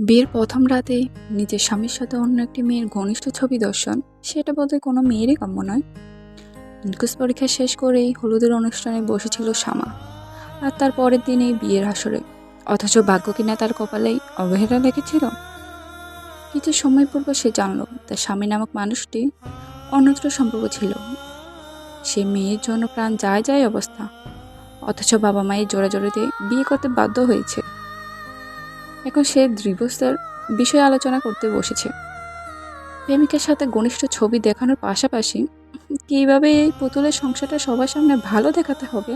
বিয়ের প্রথম রাতে নিজের স্বামীর সাথে অন্য একটি মেয়ের ঘনিষ্ঠ ছবি দর্শন, সেটা বোধহয় কোনো মেয়েরই কাম্য নয়। নিকুজ পরীক্ষা শেষ করেই হলুদের অনুষ্ঠানে বসেছিল শ্যামা, আর তার পরের দিনেই বিয়ের আসরে। অথচ ভাগ্য কিনা তার কপালেই অবহেলা লেগেছিল। কিছু সময় পূর্বে সে জানল তার স্বামী নামক মানুষটি অন্যত্র সম্পর্ক ছিল। সে মেয়ের জন্য প্রাণ যায় যায় অবস্থা, অথচ বাবা মায়ের জোরাজোরিতে বিয়ে করতে বাধ্য হয়েছে। এখন সে ডিভোর্সের বিষয়ে আলোচনা করতে বসেছে। প্রেমিকের সাথে ঘনিষ্ঠ ছবি দেখানোর পাশাপাশি কীভাবে এই পুতুলের সংসারটা সবার সামনে ভালো দেখাতে হবে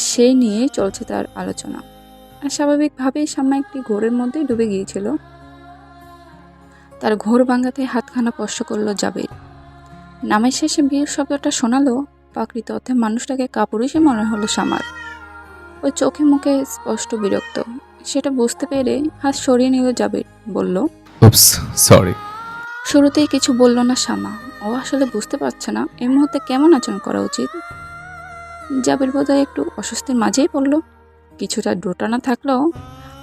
সেই নিয়েই চলছে তার আলোচনা। আর স্বাভাবিকভাবেই সামনে একটি ঘোরের মধ্যেই ডুবে গিয়েছিল। তার ঘোর ভাঙাতে হাতখানা স্পর্শ করল জাবের। নামের শেষে বিয়ের শব্দটা শোনালো, প্রাকৃত অর্থে মানুষটাকে কাপুরুষই মনে হলো সামার। ওই চোখে মুখে স্পষ্ট বিরক্ত। সেটা বুঝতে পেরে হাত সরিয়ে নিল জাবের, বলল, উপস, সরি। শুরুতেই কিছু বলল না শামা। ও আসলে বুঝতে পারছে না এই মুহূর্তে কেমন আচরণ করা উচিত। জাবের বোধহয় একটু অস্বস্তির মাঝেই পড়ল। কিছুটা দোটানা থাকলেও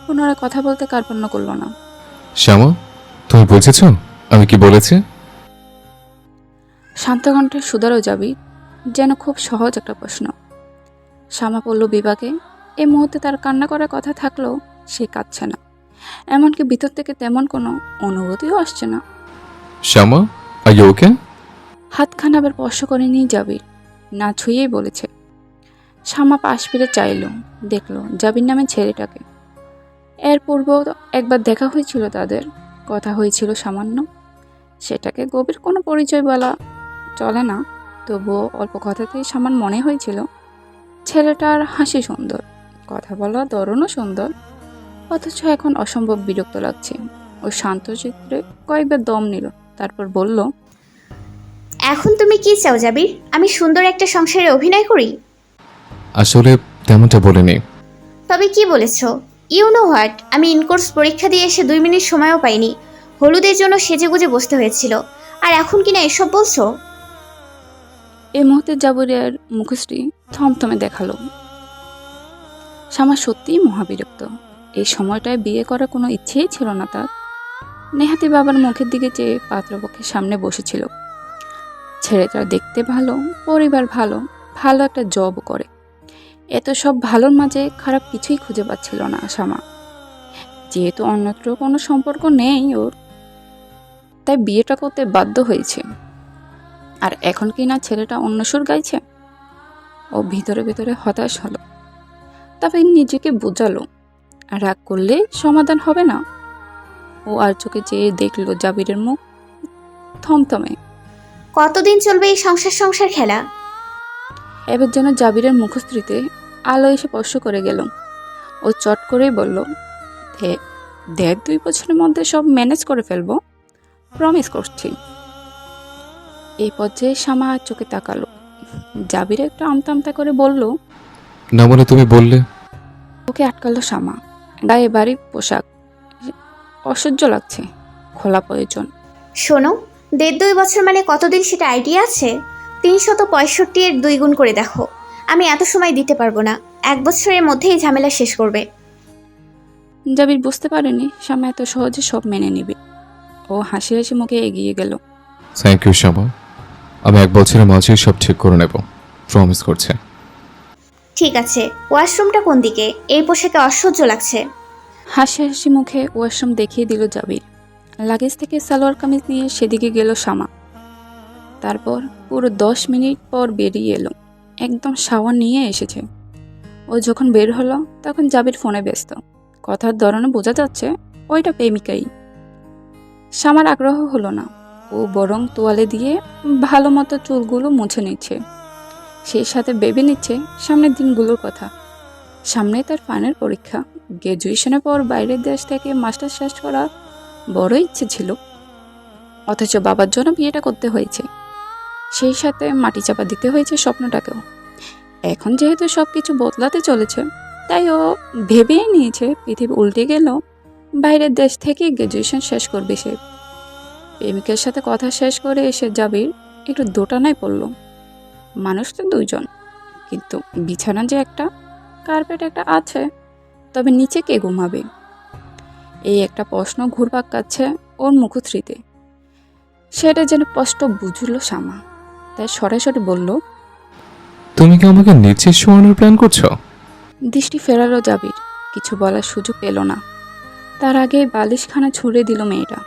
পুনরায় কথা বলতে কার্পণ্য করল না। শ্যামা, তুমি বুঝেছ আমি কি বলেছি? শান্ত কণ্ঠে সুদারও জাবির, যেন খুব সহজ একটা প্রশ্ন। শামা পড়ল বিভাগে। এই মুহূর্তে তার কান্না করার কথা থাকলেও সে কাঁদছে না, এমনকি ভিতর থেকে তেমন কোনো অনুভূতিও আসছে না। শ্যামা, আর ইউ ওকে? হাতখানা আবার স্পর্শ করেনি জাবির, না ছুঁয়েই বলেছে। শামা পাশ ফিরে চাইল, দেখল জাবির নামে ছেলেটাকে। এর পূর্বেও একবার দেখা হয়েছিল তাদের, কথা হয়েছিল সামান্য। সেটাকে গভীর কোনো পরিচয় বলা চলে না, তবুও অল্প কথাতেই সামান্য মনে হয়েছিল ছেলেটার হাসি সুন্দর, কথা বলা ধরনও সুন্দর। অথচ এখন অসম্ভব বিরক্ত লাগছে। ওই শান্ত চিত্রে কয়েকবার দম নিল, তারপর বলল, এখন তুমি কি চাও জাবির? আমি সুন্দর একটা সংসারে অভিনয় করি? আসলে তেমনটা বলিনি। তবে কি বলেছ? ইউ নো হোয়াট, আমি ইনকোর্স পরীক্ষা দিয়ে এসে 2 মিনিট সময়ও পাইনি। হলুদের জন্য সেজেগুজে বসতে হয়েছিল, আর এখন কিনা এসব বলছো? এই মুহূর্তে জাবরিয়ার মুখশ্রী থমথমে দেখালো। শামা সত্যিই মহাবিরক্ত। এই সময়টায় বিয়ে করার কোনো ইচ্ছেই ছিল না তার। নেহাতি বাবার মুখের দিকে চেয়ে পাত্রপক্ষের সামনে বসেছিল। ছেলেটা দেখতে ভালো, পরিবার ভালো, ভালো একটা জব করে। এত সব ভালোর মাঝে খারাপ কিছুই খুঁজে পাচ্ছিল না শামা। যেহেতু অন্যত্র কোনো সম্পর্ক নেই ওর, তাই বিয়েটা করতে বাধ্য হয়েছে। আর এখন কি না ছেলেটা অন্য সুর গাইছে। ও ভিতরে ভিতরে হতাশ হলো। তবে নিজেকে বোঝালো, রাগ করলে সমাধান হবে না। ও আর চোখে চেয়ে দেখলো জাবিরের মুখ থমথমে। কতদিন চলবে এই সংসার সংসার খেলা? এবার যেন জাবিরের মুখশ্রীতে আলো এসে স্পর্শ করে গেল। ও চট করেই বলল, দেখ 2 বছরের মধ্যে সব ম্যানেজ করে ফেলবো, প্রমিস করছি। এই পর্যায়ে শামা চোখে তাকালো। জাবির একটু আমতা আমতা করে বলল, না মানে তুমি বললে। ওকে আটকালো শামা। গায়ে বাড়ি পোশাক অসহ্য লাগছে, খোলা প্রয়োজন। শোনো, 1.5-2 বছর মানে কতদিন সেটা আইডিয়া আছে? 365 এর 2 গুণ করে দেখো। আমি এত সময় দিতে পারবো না। 1 বছরের মধ্যেই ঝামেলা শেষ করবে। জাবির বুঝতে পারেনি শামা এত সহজে সব মেনে নিবে। ও হাসি হাসি মুখে এগিয়ে গেল। থ্যাংক ইউ শ্যামা, আমি 1 বছরের মাঝেই সব ঠিক করে নেব, প্রমিস করছে। ঠিক আছে, ওয়াশরুমটা কোন দিকে? এই পোশাকে অসহ্য লাগছে। হাসি হাসি মুখে ওয়াশরুম দেখিয়ে দিল জাবির। লাগেজ থেকে সালোয়ার কামিজ নিয়ে সেদিকে গেল শামা। তারপর পুরো 10 মিনিট পর বেরিয়ে এলো। একদম শাওয়ার নিয়ে এসেছে। ও যখন বের হলো তখন জাবির ফোনে ব্যস্ত। কথার ধরনে বোঝা যাচ্ছে ওইটা প্রেমিকাই। শামার আগ্রহ হলো না। ও বরং তোয়ালে দিয়ে ভালো মতো চুলগুলো মুছে নিচ্ছে। সেই সাথে ভেবে নিচ্ছে সামনের দিনগুলোর কথা। সামনে তার ফাইনাল পরীক্ষা। গ্র্যাজুয়েশনের পর বাইরের দেশ থেকে মাস্টার্স শেষ করা বড় ইচ্ছে ছিল, অথচ বাবার জন্য বিয়েটা করতে হয়েছে। সেই সাথে মাটি চাপা দিতে হয়েছে স্বপ্নটাকেও। এখন যেহেতু সব কিছু বদলাতে চলেছে, তাই ও ভেবেই নিয়েছে পৃথিবী উল্টে গেলেও বাইরের দেশ থেকে গ্র্যাজুয়েশন শেষ করবে সে। প্রেমিকের সাথে কথা শেষ করে এসে জাবির একটু দোটানায় পড়ল। মানুষ তো 2 জন, কিন্তু বিছানা যে একটা। কার্পেট একটা আছে, তবে নিচে কে ঘুমাবে? এই একটা প্রশ্ন ঘুরপাক কাচ্ছে ওর মুখশ্রীতে। সেটা যেন স্পষ্ট বুঝল শামা, তাই সরাসরি বলল। তুমি কি আমাকে নিচে শোয়ানোর প্ল্যান করছো? দৃষ্টি ফেরালো জাবির, কিছু বলার সুযোগ পেল না। তার আগে বালিশখানা ছুড়ে দিল মেয়েটা।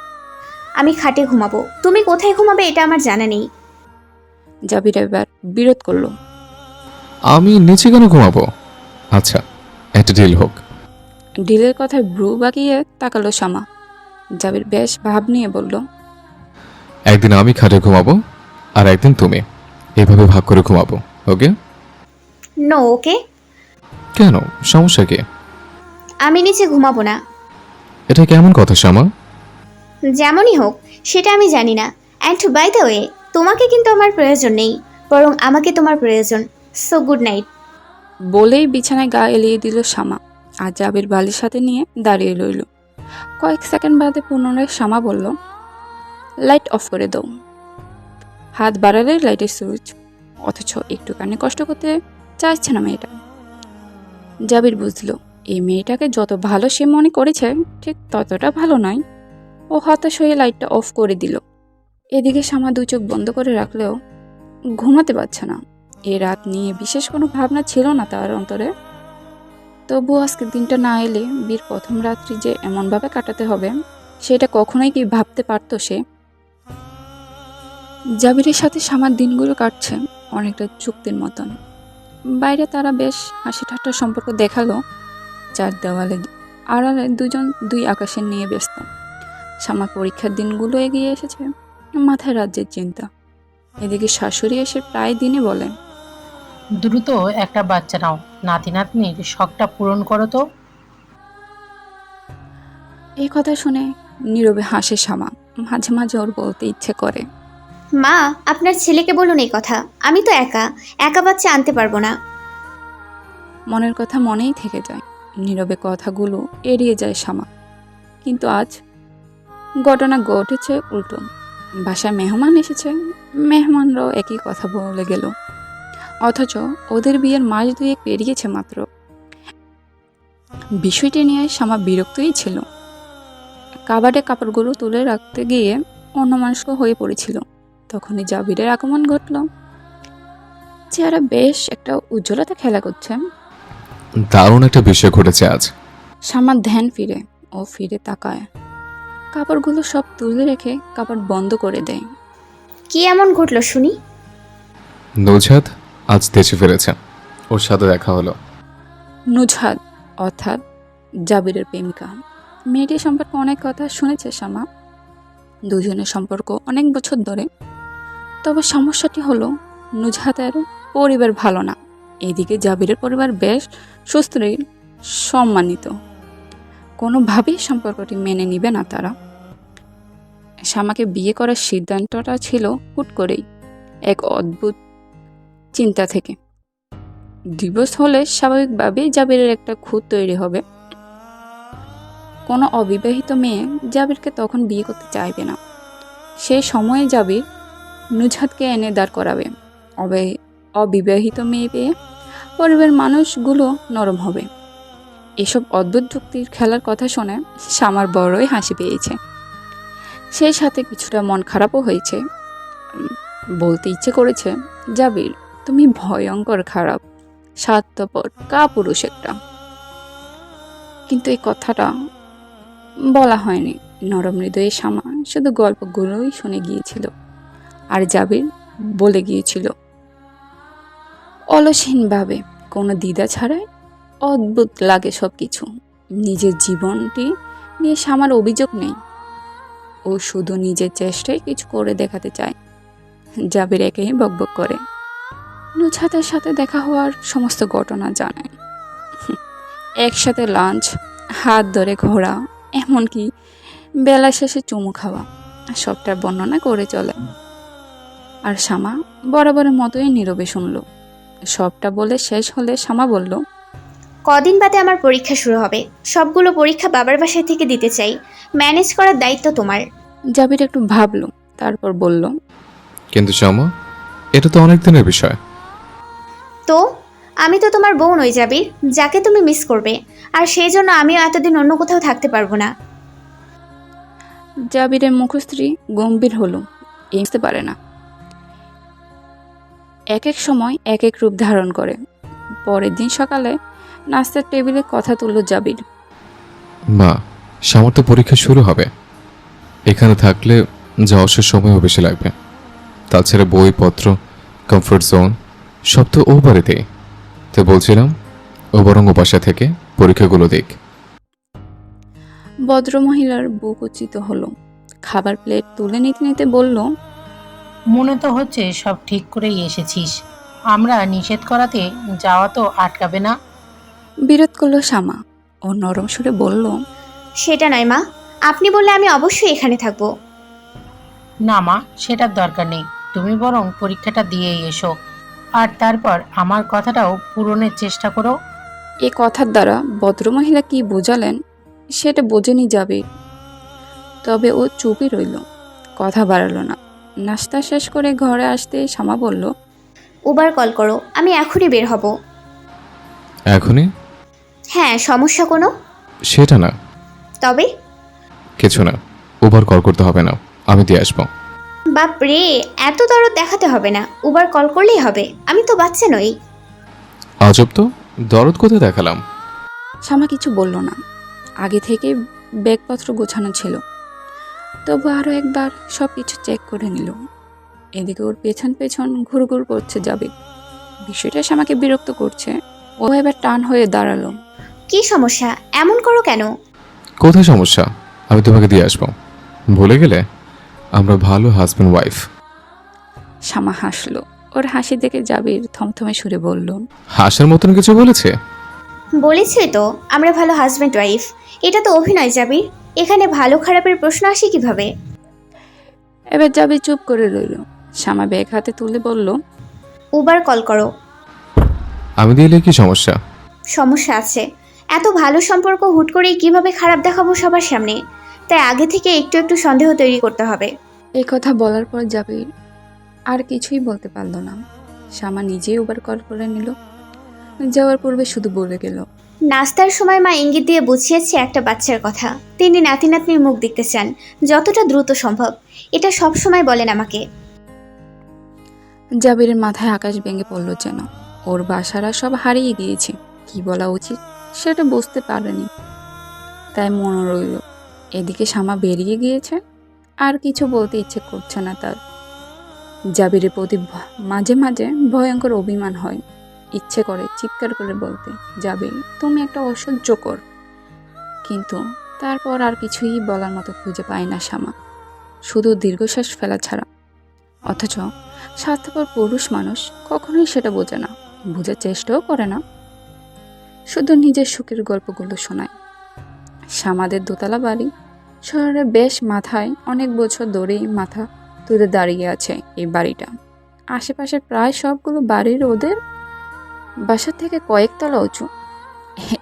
আমি খাটে ঘুমাবো, তুমি কোথায় ঘুমাবে এটা আমার জানা নেই। জাবির এবার বিরোধ করলো। আমি নিচে কেন ঘুমাবো? আচ্ছা, একটা ডিল হোক। ডিলের কথায় ভ্রু বাঁকিয়ে তাকালো শামা। জাবির বেশ ভাব নিয়ে বলল। একদিন আমি খাটে ঘুমাবো, আর একদিন তুমি। এভাবে ভাগ করে ঘুমাবো, ওকে? নো ওকে। কেন, সমস্যা কি? আমি নিচে ঘুমাবো না। এটা কেমন কথা শ্যামা? যেমনই হোক সেটা আমি জানি না। অ্যান্ড বাই দ্য ওয়ে, তোমাকে কিন্তু আমার প্রয়োজন নেই, বরং আমাকে তোমার প্রয়োজন। So good night. বলেই বিছানায় গা এলিয়ে দিল শামা, আর জাবির বালির সাথে নিয়ে দাঁড়িয়ে রইল। কয়েক সেকেন্ড বাদে পুনরায় শামা বলল, লাইট অফ করে দাও। হাত বাড়ালে লাইটের সুইচ, অথচ একটুখানি কষ্ট করতে চাইছে না মেয়েটা। জাবির বুঝল এই মেয়েটাকে যত ভালো সে মনে করেছে ঠিক ততটা ভালো নয়। ও হতাশ হয়ে লাইটটা অফ করে দিল। এদিকে শামা দুই চোখ বন্ধ করে রাখলেও ঘুমাতে পারছে না। এ রাত নিয়ে বিশেষ কোনো ভাবনা ছিল না তার অন্তরে। তবু আজকের দিনটা না এলে বীর প্রথম রাত্রি যে এমনভাবে কাটাতে হবে সেটা কখনোই কি ভাবতে পারতো সে? জাবিরের সাথে শামার দিনগুলো কাটছে অনেকটা চুক্তির মতন। বাইরে তারা বেশ হাসি ঠাট্টার সম্পর্ক দেখালো, চার দেওয়ালে আড়ালে দুজন দুই আকাশের নিয়ে ব্যস্ত। শামার পরীক্ষার দিনগুলো এগিয়ে এসেছে, মাথায় রাজ্যের চিন্তা। এদিকে শাশুড়ি এসে প্রায় দিনই বলেন, দ্রুত একটা বাচ্চা নাও, নাতি নাতনির শখটা পূরণ করো তো। এই কথা শুনে নীরবে হাসে শামা। মাঝে মাঝে ওর বলতে ইচ্ছে করে, মা, আপনার ছেলেকে বলুন এই কথা। আমি তো একা একা বাচ্চা আনতে পারবো না। মনের কথা মনেই থেকে যায়। নীরবে কথাগুলো এড়িয়ে যায় শামা। কিন্তু আজ ঘটনা ঘটেছে উল্টো। বাসায় মেহমান এসেছে, মেহমানরাও একই কথা বলে গেল। অথচ ওদের বিয়ের মাস দুয়েক পেরিয়েছে মাত্র। বিষয়টি নিয়ে শামা বিরক্তই ছিল। কাবাডে কাপড়গুলো তুলে রাখতে গিয়ে অন্যমনস্ক হয়ে পড়েছিল। তখনই জাবিরের আগমন ঘটল। চেহারা বেশ একটা উজ্জ্বলতা খেলা করছে। দারুণ একটা বিষয় ঘটেছে আজ। শামার ধ্যান ফিরে, ও ফিরে তাকায়। কাপড়গুলো সব তুলে রেখে কাপড় বন্ধ করে দেয়। কি এমন ঘটলো শুনি? নৌঝাদ আজ দেশে ফিরেছে, ওর সাথে দেখা হলো। নুজহাত অর্থাৎ জাবিরের প্রেমিকা। মেয়েটির সম্পর্কে অনেক কথা শুনেছে শামা। দুজনের সম্পর্ক অনেক বছর ধরে। তবে সমস্যাটি হলো নুজহাতের পরিবার ভালো না। এদিকে জাবিরের পরিবার বেশ সুস্থির, সম্মানিত। কোনোভাবেই সম্পর্কটি মেনে নিবে না তারা। শামাকে বিয়ে করার সিদ্ধান্তটা ছিল হুট করেই, এক অদ্ভুত চিন্তা থেকে। ডিভোর্স হলে স্বাভাবিকভাবেই জাবিরের একটা খুঁত তৈরি হবে। কোনো অবিবাহিত মেয়ে জাবিরকে তখন বিয়ে করতে চাইবে না। সেই সময়ে জাবির নুজহাতকে এনে দাঁড় করাবে। অবিবাহিত মেয়ে পেয়ে পরিবারের মানুষগুলো নরম হবে। এসব অদ্ভুত যুক্তির খেলার কথা শুনে শামার বড়ই হাসি পেয়েছে। সেই সাথে কিছুটা মন খারাপও হয়েছে। বলতে ইচ্ছে করেছে, জাবির তুমি ভয়ঙ্কর খারাপ, স্বার্থপর কাপুরুষ একটা। কিন্তু এই কথাটা বলা হয়নি। নরম হৃদয়ে শামা শুধু গল্পগুলোই শুনে গিয়েছিল। আর জাবির বলে গিয়েছিল অলসহীনভাবে, কোনো দ্বিধা ছাড়াই। অদ্ভুত লাগে সব কিছু। নিজের জীবনটি নিয়ে শামার অভিযোগ নেই। ও শুধু নিজের চেষ্টায় কিছু করে দেখাতে চায়। জাবির একেই বকবক করে। নুজহাতের সাথে দেখা হওয়ার সমস্ত ঘটনা জানায়। একসাথে লাঞ্চ, হাত ধরে ঘোরা, এমনকি বেলা শেষে চুমু খাওয়া, সবটার বর্ণনা করে চলে। আর শামা বরাবরের মতোই নীরবে শুনল। সবটা বলে শেষ হলে শামা বলল, কদিন বাদে আমার পরীক্ষা শুরু হবে। সবগুলো পরীক্ষা বাবার বাসায় থেকে দিতে চাই। ম্যানেজ করার দায়িত্ব তোমার। জাবির একটু ভাবল, তারপর বলল, কিন্তু শ্যামা, এটা তো অনেক দিনের বিষয়। তো আমি তো তোমার বউ নই জাবির, যাকে তুমি মিস করবে। আর সেই জন্য আমিও এতদিন অন্য কোথাও থাকতে পারবো না। জাবিরের মুখশ্রী গম্ভীর হলো, বুঝতে পারে না। এক এক সময় এক এক রূপ ধারণ করে। পরের দিন সকালে নাস্তার টেবিলে কথা তুলল জাবির। মা, সামার তো পরীক্ষা শুরু হবে। এখানে থাকলে যাওয়ার সময়ও বেশি লাগবে। তাছাড়া বইপত্র, কমফোর্ট জোন সব তো ও বাড়িতেই। তো বলছিলাম ও বরং ও বাসা থেকে পরীক্ষাগুলো দেখ। ভদ্রমহিলার বুক উচ্চিত হলো। খাবার প্লেট তুলে নিতে নিতে বলল, মনে তো হচ্ছে সব ঠিক করেই এসেছিস। আমরা নিষেধ করাতে যাওয়া তো আটকাবে না। বিরোধ করলো শ্যামা। ও নরম সুরে বলল, সেটা নয় মা, আপনি বললে আমি অবশ্যই এখানে থাকবো। না মা, সেটার দরকার নেই। তুমি বরং পরীক্ষাটা দিয়েই এসো, আর তারপর আমার কথাটাও পূরণের চেষ্টা করো। এ কথার দ্বারা ভদ্রমহিলা কি বোঝালেন সেটা বোঝেনি জাবির। তবে ও চুপই রইল, কথা বাড়ালো না। নাস্তা শেষ করে ঘরে আসতে শ্যামা বলল, উবার কল করো, আমি এখনই বের হব। এখনই? হ্যাঁ, সমস্যা কোনো? সেটা না, তবে? কিছু না। ওভার কল করতে হবে না, আমি দিয়ে আসবো। বাপ রে, এত দরদ দেখাতে হবে না, উবার কল করলেই হবে। আমি তো বাচ্চা নই। আজব তো, দরদ কোথায় দেখালাম? শ্যামা কিছু বলল না। আগে থেকে ব্যাগপত্র গোছানো ছিল। তবু আরও একবার সব কিছু চেক করে নিল। এদিকে ওর পেছন পেছন ঘুরঘুর করছে জাবির। বিষয়টা শ্যামাকে বিরক্ত করছে। ও এবার টান হয়ে দাঁড়ালো। কি সমস্যা? এমন করো কেন? কোথায় সমস্যা? আমি তোমাকে দিয়ে আসবো। ভুলে গেলে আমরা ভালো হাজব্যান্ড ওয়াইফ। শ্যামা হাসলো। ওর হাসি দেখে জাবির থমথমে সুরে বলল, হাসার মতন কিছু বলেছে? বলেছি তো, আমরা ভালো হাজব্যান্ড ওয়াইফ। এটা তো অভিনয় জাবির, এখানে ভালো খারাপের প্রশ্ন আসে কিভাবে? এবার জাবির চুপ করে রইল। শ্যামা ব্যাগ হাতে তুলে বলল, উবার কল করো। আমি দিলে কি সমস্যা? সমস্যা আছে। এত ভালো সম্পর্ক হুট করেই কিভাবে খারাপ দেখাবো সবার সামনে? তাই আগে থেকে একটু একটু সন্দেহ তৈরি করতে হবে। এই কথা বলার পর জাবির আর কিছুই বলতে পারল না। শ্যামা নিজেই উবার কল করে নিল। যাওয়ার পূর্বে শুধু বলে গেল, নাস্তার সময় মা ইঙ্গিত দিয়ে বুঝিয়েছে একটা বাচ্চার কথা। তিনি নাতি নাতনির মুখ দেখতে চান, যতটা দ্রুত সম্ভব। এটা সব সময় বলেন আমাকে। জাবিরের মাথায় আকাশ ভেঙে পড়ল যেন। ওর বাসারা সব হারিয়ে গিয়েছে। কি বলা উচিত সেটা বুঝতে পারেনি, তাই মনে রইল। এদিকে শ্যামা বেরিয়ে গিয়েছে, আর কিছু বলতে ইচ্ছে করছে না তার। জাবিরের প্রতি মাঝে মাঝে ভয়ঙ্কর অভিমান হয়। ইচ্ছে করে চিৎকার করে বলতে, জাবির তুমি একটা অসহ্যকর। কিন্তু তারপর আর কিছুই বলার মতো খুঁজে পায় না শ্যামা, শুধু দীর্ঘশ্বাস ফেলা ছাড়া। অথচ স্বার্থপর পুরুষ মানুষ কখনোই সেটা বোঝে না, বোঝার চেষ্টাও করে না, শুধু নিজের সুখের গল্পগুলো শোনায়। শ্যামাদের দোতলা বাড়ি, শহরের বেশ মাথায়। অনেক বছর ধরেই মাথা তুলে দাঁড়িয়ে আছে এই বাড়িটা। আশেপাশে প্রায় সবগুলো বাড়ির ওদের বাসা থেকে কয়েকতলা উঁচু।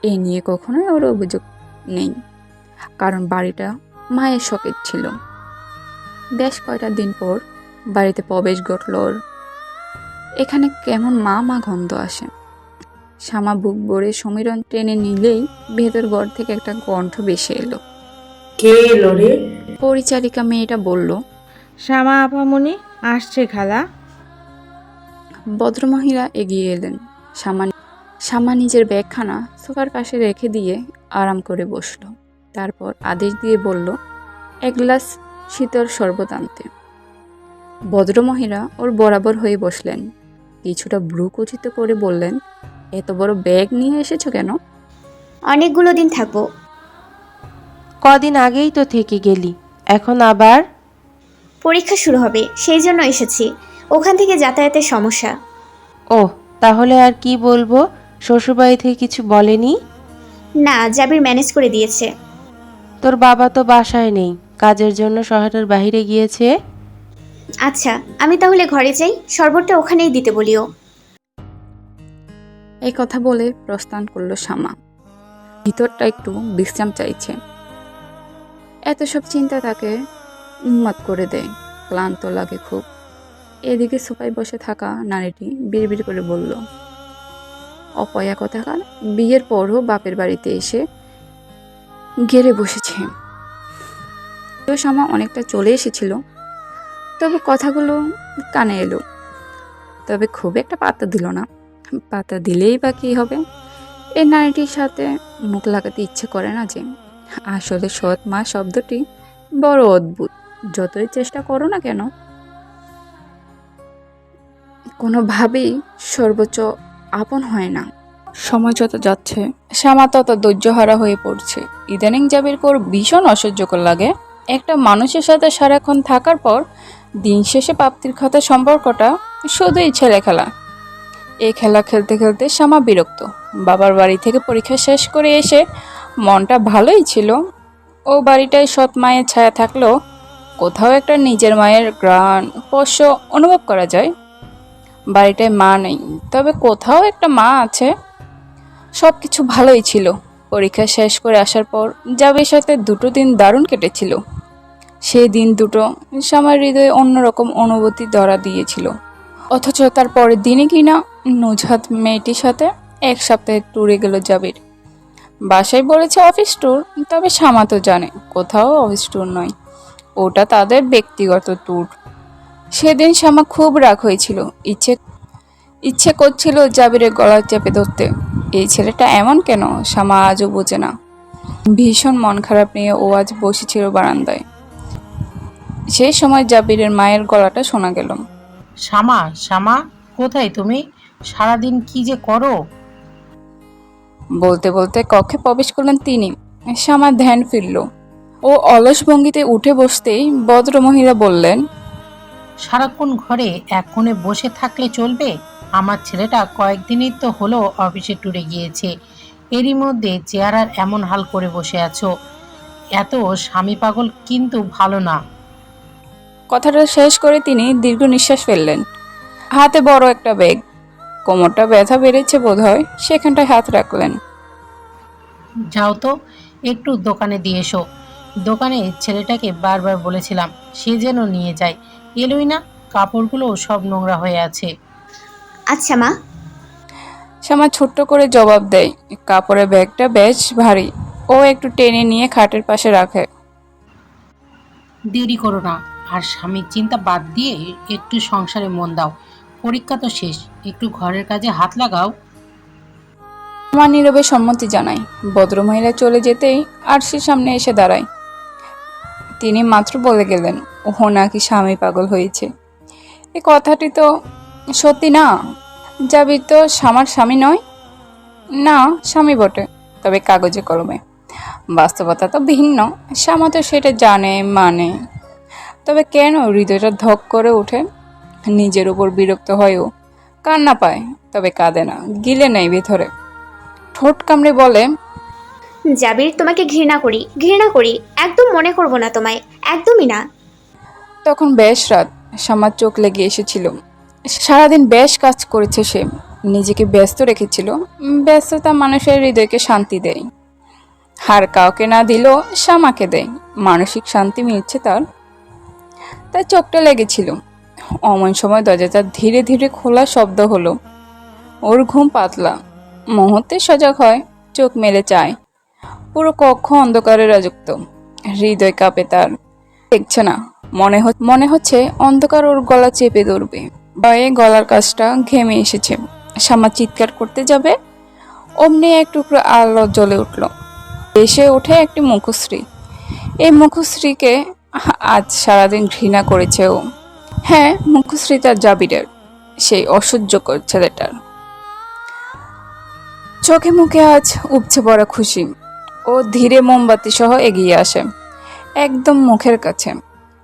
এ নিয়ে কখনোই ওর অভিযোগ নেই, কারণ বাড়িটা মায়ের শখের ছিল। বেশ কয়টা দিন পর বাড়িতে প্রবেশ ঘটল ওর। এখানে কেমন মা মা গন্ধ আসে। শ্যামা বুক ভরে সমীরণ টেনে নিলেই ভেতর ঘর থেকে একটা কণ্ঠ ভেসে এলো। কে এলো রে? পরিচারিকা মেয়েটা বলল, শ্যামা আপামনি আসছে খালা। ভদ্রমহিলা এগিয়ে এলেন। শ্যামা নিজের ব্যাগখানা সোফার পাশে রেখে দিয়ে আরাম করে বসল। তারপর আদেশ দিয়ে বলল, এক গ্লাস শীতল শরবত আনতে। ভদ্রমহিলা ওর বরাবর হয়ে বসলেন। কিছুটা ভ্রু কুচিত করে বললেন, এত বড় ব্যাগ নিয়ে এসেছো কেন? অনেকগুলো দিন থাকবো। কদিন আগেই তো থেকে গেলি, এখন আবার? পরীক্ষা শুরু হবে, সেই জন্য এসেছি। ওখান থেকে যাতায়াতের সমস্যা। ওহ, তাহলে আর কি বলবো? শ্বশুরবাড়ি থেকে কিছু বলেনি? না, জাবির ম্যানেজ করে দিয়েছে। তোর বাবা তো বাসায় নেই, কাজের জন্য শহরের বাইরে গিয়েছে। আচ্ছা, আমি তাহলে ঘরে যাই, শরবতটা ওখানেই দিতে বলিও। এই কথা বলে প্রস্থান করলো শ্যামা। ভিতরটা একটু বিশ্রাম চাইছে। এত সব চিন্তা তাকে উন্মাদ করে দেয়, ক্লান্ত লাগে খুব। এদিকে সোফায় বসে থাকা নারীটি বিড়বিড় করে বলল, অপয়া কথাকার বিয়ের পরও বাপের বাড়িতে এসে গেড়ে বসেছে। তো শ্যামা অনেকটা চলে এসেছিল, তবে কথাগুলো কানে এলো, তবে খুব একটা পাত্তা দিল না। পাত্তা দিলেই বা কী হবে, এই নারীটির সাথে মুখ লাগাতে ইচ্ছে করে না যে। আসলে সৎ মা শব্দটি বড় অদ্ভুত। যতই চেষ্টা করো না কেন, কোনোভাবেই সর্বোচ্চ আপন হয় না। সময় যত যাচ্ছে শ্যামা তত ধৈর্যহারা হয়ে পড়ছে। ইদানিং জাবিরকে ভীষণ অসহ্যকর লাগে। একটা মানুষের সাথে সারাক্ষণ থাকার পর দিন শেষে প্রাপ্তির খাতা সম্পর্কটা শুধুই ছেলে খেলা। এই খেলা খেলতে খেলতে শ্যামা বিরক্ত। বাবার বাড়ি থেকে পরীক্ষা শেষ করে এসে মনটা ভালোই ছিল। ও বাড়িটায় সৎ মায়ের ছায়া থাকলেও কোথাও একটা নিজের মায়ের ঘ্রাণ স্পর্শ অনুভব করা যায়। বাড়িটায় মা নেই, তবে কোথাও একটা মা আছে। সব কিছু ভালোই ছিল। পরীক্ষা শেষ করে আসার পর জাবির সাথে দুটো দিন দারুণ কেটেছিল। সেই দিন দুটো শ্যামার হৃদয়ে অন্যরকম অনুভূতি ধরা দিয়েছিল। অথচ তার পরের দিনই কিনা নুজহাত মেয়েটির সাথে এক সপ্তাহে ট্যুরে গেল জাবির। বাসায় বলেছে অফিস ট্যুর, তবে শ্যামা তো জানে কোথাও অফিস ট্যুর নয়, ওটা তাদের ব্যক্তিগত ট্যুর। সেদিন শ্যামা খুব রাগ হয়েছিল। ইচ্ছে করছিল জাবিরের গলা চেপে ধরতে। এই ছেলেটা এমন কেন, শ্যামা আজও বোঝে না। ভীষণ মন খারাপ নিয়ে ও আজ বসেছিল বারান্দায়। সেই সময় জাবিরের মায়ের গলাটা শোনা গেল। শ্যামা, শ্যামা, কোথায় তুমি? সারাদিন কি যে করো? বলতে বলতে কক্ষে প্রবেশ করলেন তিনি। শ্যামার ধ্যান ফিরল। ও অলস ভঙ্গিতে উঠে বসতেই ভদ্রমহিলা বললেন, সারাক্ষণ ঘরে এক কোণে বসে থাকলে চলবে? আমার ছেলেটা কয়েকদিনই তো হলো অফিসে ট্যুরে গিয়েছে, এরই মধ্যে চেহারার এমন হাল করে বসে আছো। এত স্বামী পাগল কিন্তু ভালো না। কথাটা শেষ করে তিনি দীর্ঘ নিঃশ্বাস ফেললেন। হাতে বড় একটা ব্যাগ, কোমরটা ব্যথা বেড়েছে বোধহয়, সেখানটায় হাত রাখলেন। যাও তো, একটু দোকানে দিয়ে এসো। দোকানে ছেলেটাকে বারবার বলেছিলাম সে যেন নিয়ে যায়, এলোই না। কাপড়গুলো সব নোংরা হয়ে আছে। আচ্ছা মা। শ্যামা ছোট্ট করে জবাব দেয়। কাপড়ের ব্যাগটা বেশ ভারী। ও একটু টেনে নিয়ে খাটের পাশে রাখে। দেরি করো না, আর স্বামীর চিন্তা বাদ দিয়ে একটু সংসারে মন দাও। পরীক্ষা তো শেষ, একটু ঘরের কাজে হাত লাগাও। আমার নীরবে সম্মতি জানায়। ভদ্রমহিলা চলে যেতেই আরশির সামনে এসে দাঁড়ায়। তিনি মাত্র বলে গেলেন ও নাকি স্বামী পাগল হয়েছে। এই কথাটি তো সত্যি না। জাবির তো শ্যামার স্বামী নয়। না, স্বামী বটে, তবে কাগজে কলমে। বাস্তবতা তো ভিন্ন। শ্যামা তো সেটা জানে, মানে। তবে কেন হৃদয়টা ধক করে ওঠে? নিজের উপর বিরক্ত হয়েও কান্না পায়, তবে কাঁদে না, গিলে নেই ভেতরে। ঠোঁট কামড়ে বলে, জাবির, তোমাকে ঘৃণা করি, ঘৃণা করি। একদম মনে করব না তোমায়, একদমই না। তখন বেশ রাত। শ্যামার চোখ লেগে এসেছিল। সারাদিন বেশ কাজ করেছে সে, নিজেকে ব্যস্ত রেখেছিল। ব্যস্ততা মানুষের হৃদয়কে শান্তি দেয়। আর কাউকে না দিলেও শ্যামাকে দেয়। মানসিক শান্তি মিলছে তার। তার চোখটা লেগেছিল। অমন সময় দরজাটা ধীরে ধীরে খোলা শব্দ হলো। ওর ঘুম পাতলা। মুহূর্তে সজাগ হয়, চোখ মেলে চায়। পুরো কক্ষ অন্ধকারে রাজুক্ত। হৃদয় কাঁপে তার। দেখছে না, মনে হচ্ছে অন্ধকার ওর গলা চেপে ধরবে। ভয়ে গলার কাছটা ঘেমে এসেছে। শ্যামা চিৎকার করতে যাবে, অমনি এক টুকরো আলো জ্বলে উঠল। এসে ওঠে একটি মুখশ্রী। এই মুখশ্রীকে আজ সারাদিন ঘৃণা করেছে ও। হ্যাঁ, মুখশ্রী তার জাবিরের, সেই অসহ্যকর ছেলেটার। চোখে মুখে আজ উপচে পড়া খুশি। ও ধীরে মোমবাতি সহ এগিয়ে আসে, একদম মুখের কাছে।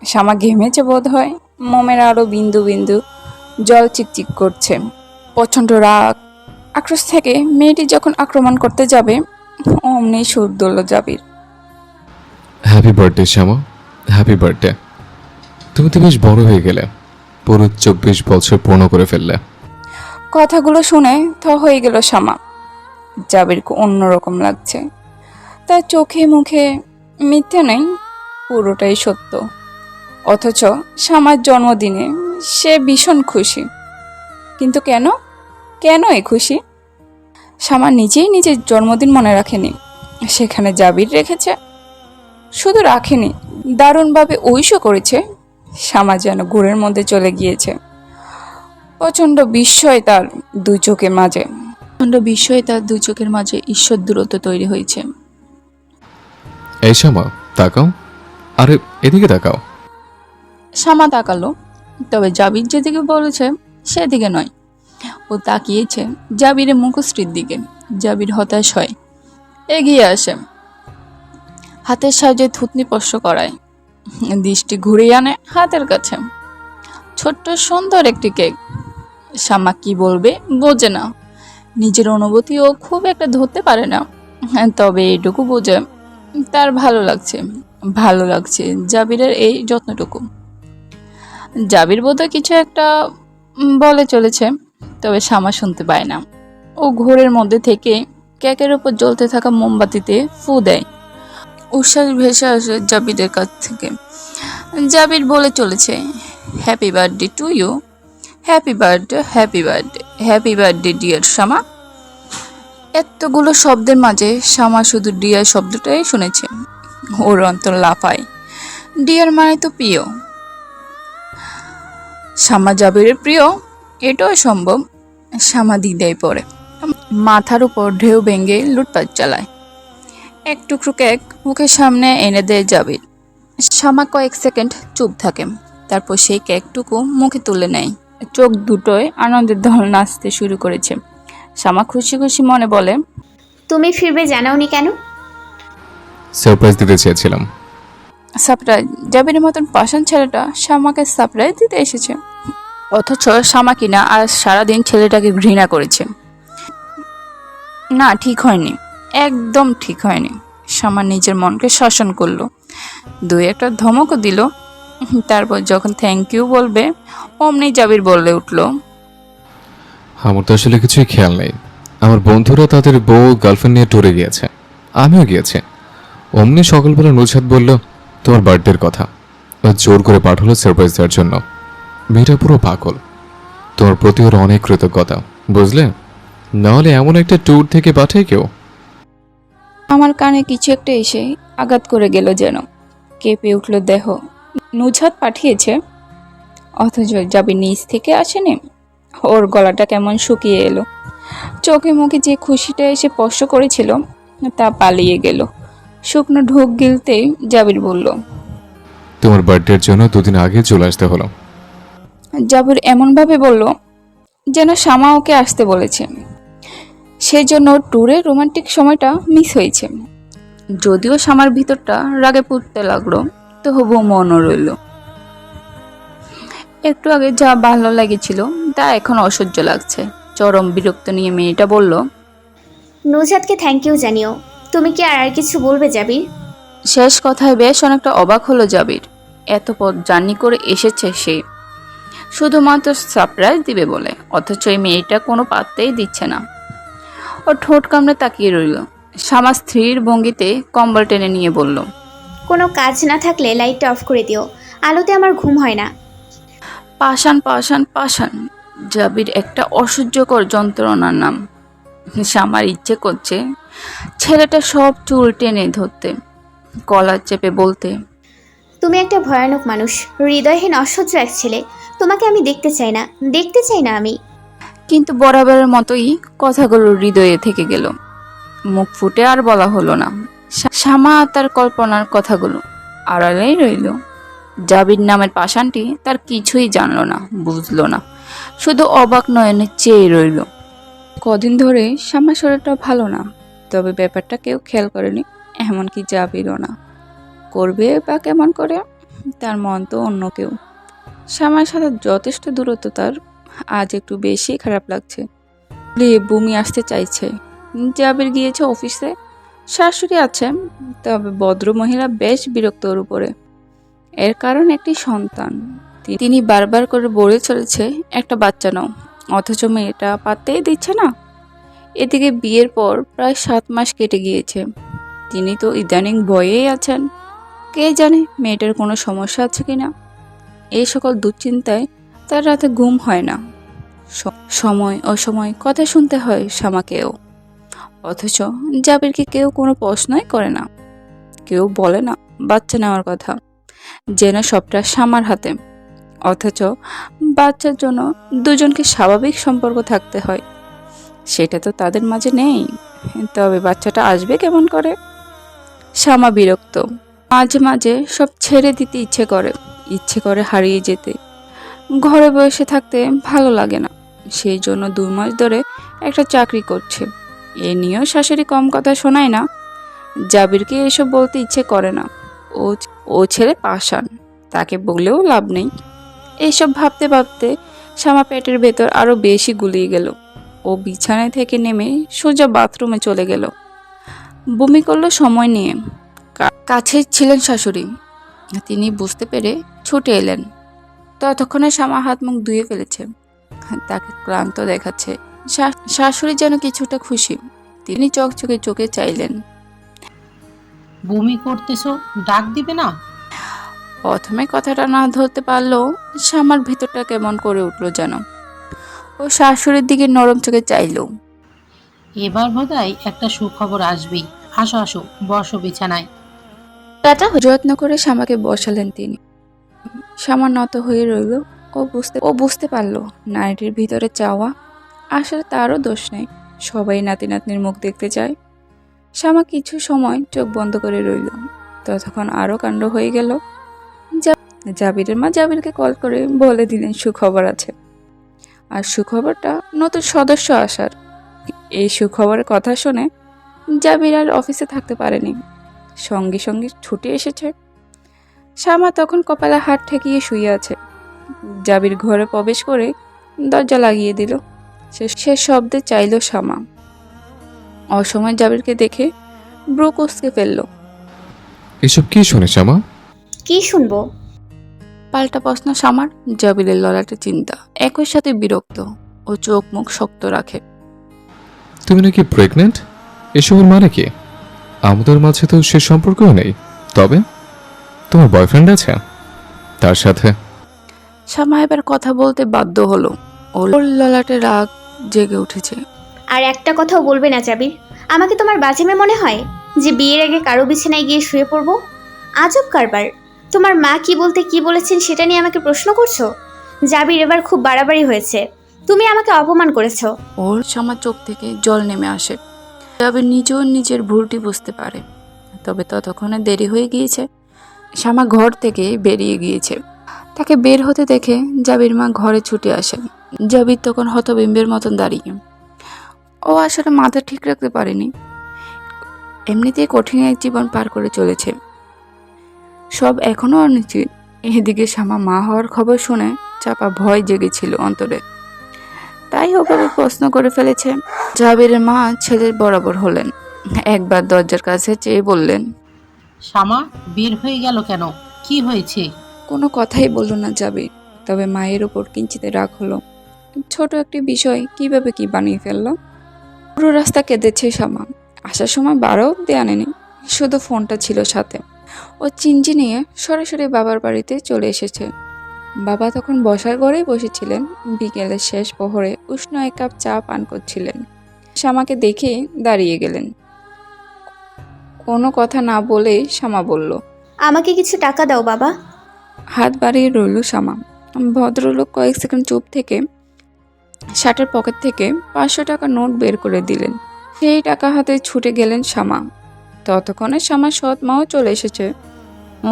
শ্যামা ঘেমেছে বোধ হয়। মোমের আরো বিন্দু বিন্দু জল চিকচিক করছে। প্রচণ্ড রাগ, আক্রোশ থেকে মেয়েটি যখন আক্রমণ করতে যাবে, অমনি সুর ধরল জাবির। হ্যাপি বার্থডে শ্যামা, হ্যাপি বার্থডে। তুমি তো বেশ বড় হয়ে গেলে, পুরো 24 বছর পূর্ণ করে ফেললে। কথাগুলো শুনে হয়ে গেল শ্যামা। জাবিরকে অন্যরকম লাগছে। তার চোখে মুখে মিথ্যে নেই, পুরোটাই সত্য। অথচ শ্যামার জন্মদিনে সে ভীষণ খুশি। কিন্তু কেন, কেন এই খুশি? শামা নিজেই নিজের জন্মদিন মনে রাখেনি, সেখানে জাবির রেখেছে। শুধু রাখেনি, দারুণভাবে উইশও করেছে। শামা যেন ঘোরের মধ্যে চলে গিয়েছে। প্রচণ্ড বিস্ময় তার দুই চোখের মাঝে, ঈশ্বর দূরত্ব তৈরি হয়েছে। এই শ্যামা, তাকাও। আরে এদিকে তাকাও। শামা তাকালো, তবে জাবির যেদিকে বলেছে সেদিকে নয়। ও তাকিয়েছে জাবিরের মুখশ্রীর দিকে। জাবির হতাশ হয়, এগিয়ে আসে, হাতের সাহায্যে থুতনি স্পর্শ করায়, দৃষ্টি ঘুরিয়ে আনে হাতের কাছে। ছোট্ট সুন্দর একটি কেক। শামা কি বলবে বোঝে না, নিজের অনুভূতিও খুব একটা ধরতে পারে না। তবে এইটুকু বোঝে তার ভালো লাগছে জাবিরের এই যত্নটুকু। জাবির বোধহয় কিছু একটা বলে চলেছে, তবে শামা শুনতে পায় না। ও ঘোরের মধ্যে থেকে কেকের উপর জ্বলতে থাকা মোমবাতিতে ফু দেয়। উচ্ছ্বাস ভেসে আসে জাবিরের কাছ থেকে। জাবির বলে চলেছে, happy birthday to you, happy birthday, happy birthday, happy birthday dear Shama. এতগুলো শব্দের মাঝে শামা শুধু ডিয়ার শব্দটাই শুনেছে। ওর অন্তর লাফায়। ডিয়ার মানে তো প্রিয়। শামা জাবিরের প্রিয়, এটাও সম্ভব। শামা দ্বিধায় পড়ে, মাথার উপর ঢেউ ভেঙে লুটপাট চালায়। এক টুকরো কেক মুখের সামনে এনে দেয় জাবির। শামা কয়েক সেকেন্ড চুপ থাকে, তারপর সেই কেকটুকু মুখে তুলে নেয়। চোখ দুটোয় আনন্দের দল নাচতে শুরু করেছে। শামা খুশি খুশি মনে বলে, তুমি ফিরবে জানাওনি কেন? সারপ্রাইজ দিতে চেয়েছিলাম। সারপ্রাইজ? জাবিরের মতন পাষাণ ছেলেটা শামাকে সারপ্রাইজ দিতে এসেছে, অথচ শামা কিনা আজ সারাদিন ছেলেটাকে ঘৃণা করেছে। না, ঠিক হয়নি, একদম ঠিক হয়নি। শামা নিজের মনকে শাসন করলো, দুই একটা ধমকও দিল। তারপর যখন থ্যাংক ইউ বলবে অমনি জাবির বলে উঠল, আমার তো আসলে কিছুই খেয়াল নেই। আমার বন্ধুরা তাদের বউ গার্লফ্রেন্ড নিয়ে ট্যুরে গিয়েছে, আমিও গিয়েছি। অমনি সকালবেলা নুজহাত বলল তোমার বার্থডের কথা, ও জোর করে পাঠালো সারপ্রাইজ দেওয়ার জন্য। মেয়েটা পুরো পাগল। তোমার প্রতি ওর অনেক কৃতজ্ঞতা, বুঝলে? নাহলে এমন একটা ট্যুর থেকে পাঠায় কেউ? আমার কানে কিছু একটা এসে আঘাত করে গেল, যেন কেঁপে উঠল দেহ। নুজহাত পাঠিয়েছে, অথচ জাবির নিচ থেকে আসেনি। ওর গলাটা কেমন শুকিয়ে এলো। চোখে মুখে যে খুশিটা এসে স্পর্শ করেছিল তা পালিয়ে গেল। শুকনো ঢোক গিলতেই জাবির বলল, তোমার বার্থডের জন্য দুদিন আগে চলে আসতে হলো। জাবির এমনভাবে বলল যেন শামা ওকে আসতে বলেছে, সেজন্য ট্যুরের রোমান্টিক সময়টা মিস হয়েছে। যদিও শামার ভিতরটা রাগে পুড়তে লাগলো, তবুও মনও রইল। একটু আগে যা ভালো লেগেছিল তা এখন অসহ্য লাগছে। চরম বিরক্ত নিয়ে মেয়েটা বলল, নুজহাতকে থ্যাংক ইউ জানিও। তুমি কি আর কিছু বলবে জাবির? শেষ কথায় বেশ অনেকটা অবাক হলো জাবির। এত পথ জার্নি করে এসেছে সে শুধুমাত্র সারপ্রাইজ দিবে বলে, অথচ এই মেয়েটা কোনো পাত্তেই দিচ্ছে না। ও ঠোঁট কামড়ে তাকিয়ে রইল। শামা স্থির ভঙ্গিতে কম্বল টেনে নিয়ে বলল, কোনো কাজ না থাকলে লাইটটা অফ করে দিও, আলোতে আমার ঘুম হয় না। পাষাণ পাষাণ পাষাণ, জাবির একটা অসহ্যকর যন্ত্রণার নাম। শামার ইচ্ছে করছে ছেলেটা সব চুল টেনে ধরতে, কলার চেপে বলতে, তুমি একটা ভয়ানক মানুষ, হৃদয়হীন অসহ্য এক ছেলে। তোমাকে আমি দেখতে চাই না আমি। কিন্তু বরাবরের মতোই কথাগুলো হৃদয়ে থেকে গেল, মুখ ফুটে আর বলা হলো না। শামা তার কল্পনার কথাগুলো আড়ালেই রইল। জাবির নামের পাষাণটি তার কিছুই জানলো না, বুঝলো না, শুধু অবাক নয়নে চেয়ে রইল। কদিন ধরে শামা শরীরটা ভালো না, তবে ব্যাপারটা কেউ খেয়াল করেনি, এমনকি জাবিরও না। করবে বা কেমন করে, তার মন তো অন্য কেউ। শামার সাথে যথেষ্ট দূরত্ব তার, আজ একটু বেশি খারাপ লাগছে। বমি আসতে চাইছে। জাবির গিয়েছে অফিসে, শাশুড়ি আছে, তবে ভদ্র মহিলা বেশ বিরক্ত ওর উপরে। এর কারণ একটি সন্তান। তিনি বারবার করে বলে চলেছে একটা বাচ্চা নাও, অথচ মেয়েটা পাত্তেই দিচ্ছে না। এদিকে বিয়ের পর প্রায় 7 মাস কেটে গিয়েছে। তিনি তো ইদানিং ভয়েই আছেন, কে জানে মেয়েটার কোনো সমস্যা আছে কিনা। এই সকল দুশ্চিন্তায় তার রাতে ঘুম হয় না। সময় অসময় কথা শুনতে হয় শামাকেও। অথচ জাবিরকে কেউ কোনো প্রশ্নই করে না, কেউ বলে না বাচ্চা নেওয়ার কথা, যেন সবটা শামার হাতে। অথচ বাচ্চার জন্য দুজনকে স্বাভাবিক সম্পর্ক থাকতে হয়, সেটা তো তাদের মাঝে নেই। তবে বাচ্চাটা আসবে কেমন করে? শামা বিরক্ত, মাঝে মাঝে সব ছেড়ে দিতে ইচ্ছে করে হারিয়ে যেতে। ঘরে বসে থাকতে ভালো লাগে না, সেই জন্য 2 মাস ধরে একটা চাকরি করছে। এ নিয়েও শাশুড়ি কম কথা শোনায় না। জাবিরকে এসব বলতে ইচ্ছে করে না, ও ও ছেলে পাষাণ, তাকে বললেও লাভ নেই। এইসব ভাবতে ভাবতে শ্যামা পেটের ভেতর আরো বেশি গুলিয়ে গেল। ও বিছানায় থেকে নেমে সোজা বাথরুমে চলে গেল। বমি করলো সময় নিয়ে। কাছে ছিলেন শাশুড়ি, তিনি বুঝতে পেরে ছুটে এলেন। ততক্ষণে শ্যামা হাত মুখ ধুয়ে ফেলেছে, তাকে ক্লান্ত দেখাচ্ছে। শাশুড়ি যেন কিছুটা খুশি, তিনি চকচকে চোখে চাইলেন। বমি করতেছো, ডাক দিবে না? প্রথমে কথাটা না ধরতে পারলেও শ্যামার ভেতরটা কেমন করে উঠলো যেন। ও শাশুড়ির দিকে নরম চোখে চাইল। এবার বোধহয় একটা সুখবর আসবেই। আসো আসো, বসো বিছানায়। যত্ন করে শ্যামাকে বসালেন তিনি। শ্যামা নত হয়ে রইল। ও বুঝতে পারলো নারীটির ভিতরে চাওয়া। আসলে তারও দোষ নেই, সবাই নাতি নাতনির মুখ দেখতে চায়। শ্যামা কিছু সময় চোখ বন্ধ করে রইল। ততক্ষণ আরো কাণ্ড হয়ে গেল। জাবিরের মা জাবিরকে কল করে বলে দিলেন সুখবর আছে, আর সুখবরটা নতুন সদস্য আসার। এই সুখবরের কথা শুনে জাবির আর অফিসে থাকতে পারেনি, সঙ্গে সঙ্গে ছুটে এসেছে। শ্যামা তখন কপালে হাত ঠেকিয়ে শুয়ে আছে। জাবির ঘরে প্রবেশ করে দরজা লাগিয়ে দিল। সে শব্দে চাইল শ্যামা। অসময় জাবিরকে দেখে ব্রু কুঁচকে ফেলল। এসব কি শুনে শ্যামা? কি শুনবো? পাল্টা প্রশ্ন শ্যামার। জাবিরের ললাটে চিন্তা, একই সাথে বিরক্ত। ও চোখ মুখ শক্ত রাখে। তুমি নাকি প্রেগনেন্ট? এসবের মানে কি? আমাদের মাঝে তো সে সম্পর্কও নেই। তবে তোমার বয়ফ্রেন্ড আছে? তার সাথে? শ্যামা এবার কথা বলতে বাধ্য হলো। ওর ললাটে রাগ জেগে উঠেছে। আর একটা কথাও বলবে না জাবির? আমাকে তোমার বাজে মেয়ে মনে হয় যে বিয়ের আগে কারো বিছানায় গিয়ে শুয়ে পড়বো? আজব কারবার। তোমার মা কি বলতে কি বলেছেন সেটা নিয়ে আমাকে প্রশ্ন করছো? জাবির, এবার খুব বাড়াবাড়ি হয়েছে। তুমি আমাকে অপমান করেছো। ওর শ্যামার চোখ থেকে জল নেমে আসে। জাবির নিজেও নিজের ভুলটি বুঝতে পারে, তবে ততক্ষণে দেরি হয়ে গিয়েছে। শ্যামা ঘর থেকে বেরিয়ে গিয়েছে। তাকে বের হতে দেখে জাবির মা ঘরে ছুটে আসেন। জাবির তখন হতবিম্বের মতন দাঁড়িয়ে। ও আসলে মাথা ঠিক রাখতে পারেনি। এমনিতেই কঠিন এক জীবন পার করে চলেছে, সব এখনো অনিশ্চিত। এদিকে শ্যামা মা হওয়ার খবর শুনে চাপা ভয় জেগেছিল অন্তরে, তাই ওভাবে প্রশ্ন করে ফেলেছে। জাবিরের মা ছেলের বরাবর হলেন, একবার দরজার কাছে চেয়ে বললেন, শ্যামা বের হয়ে গেল কেন? কি হয়েছে? কোনো কথাই বলল না জাবির। তবে মায়ের উপর কিঞ্চিত রাগ হলো। ছোট একটি বিষয় কিভাবে কি বানিয়ে ফেললো। পুরো রাস্তা কেঁদেছে শ্যামা। আসার সময় 12 অব্দি আনেনি, শুধু ফোনটা ছিল সাথে। ও চিনচি নিয়ে সরাসরি বাবার বাড়িতে চলে এসেছে। বাবা তখন বসার ঘরেই বসেছিলেন। বিকেলের শেষ প্রহরে উষ্ণ 1 কাপ চা পান করছিলেন। শ্যামাকে দেখে দাঁড়িয়ে গেলেন। কোনো কথা না বলেই শ্যামা বলল, আমাকে কিছু টাকা দাও বাবা। হাত বাড়িয়ে রইল শ্যামা। ভদ্রলোক কয়েক সেকেন্ড চুপ থেকে শার্টের পকেট থেকে 500 টাকা নোট বের করে দিলেন। সেই টাকা হাতে ছুটে গেলেন শ্যামা। ততক্ষণে শ্যামার সৎ মাও চলে এসেছে।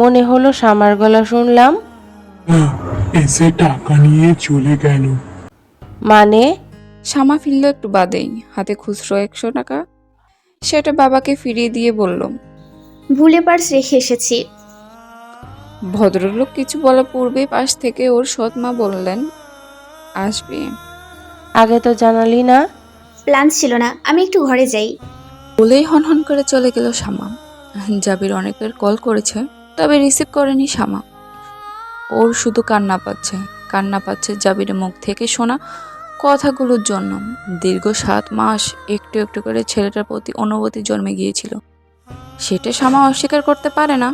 মনে হলো শামার গলা শুনলাম। এসে টাকা নিয়ে চলে গেল। মানে? শ্যামা ফিরল একটু বাদেই, হাতে খুচরো 100 টাকা। সেটা বাবাকে ফিরিয়ে দিয়ে বলল, ভুলে পার্স রেখে এসেছি। ভদ্রলোক কিছু বলার পূর্বে পাশ থেকে ওর সৎ মা বললেন, আসবে। আগে তো জানালি না। প্ল্যান ছিল না, আমি একটু ঘরে যাই। বলেই হনহন করে চলে গেল শ্যামা। জাবির অনেকের কল করেছে, তবে রিসিভ করেনি শ্যামা। ওর শুধু কান্না পাচ্ছে জাবিরের মুখ থেকে শোনা কথাগুলোর জন্য। দীর্ঘ 7 মাস একটু একটু করে ছেলেটার প্রতি অনুভূতি জন্মে গিয়েছিল। সেটা শ্যামা অস্বীকার করতে পারে না,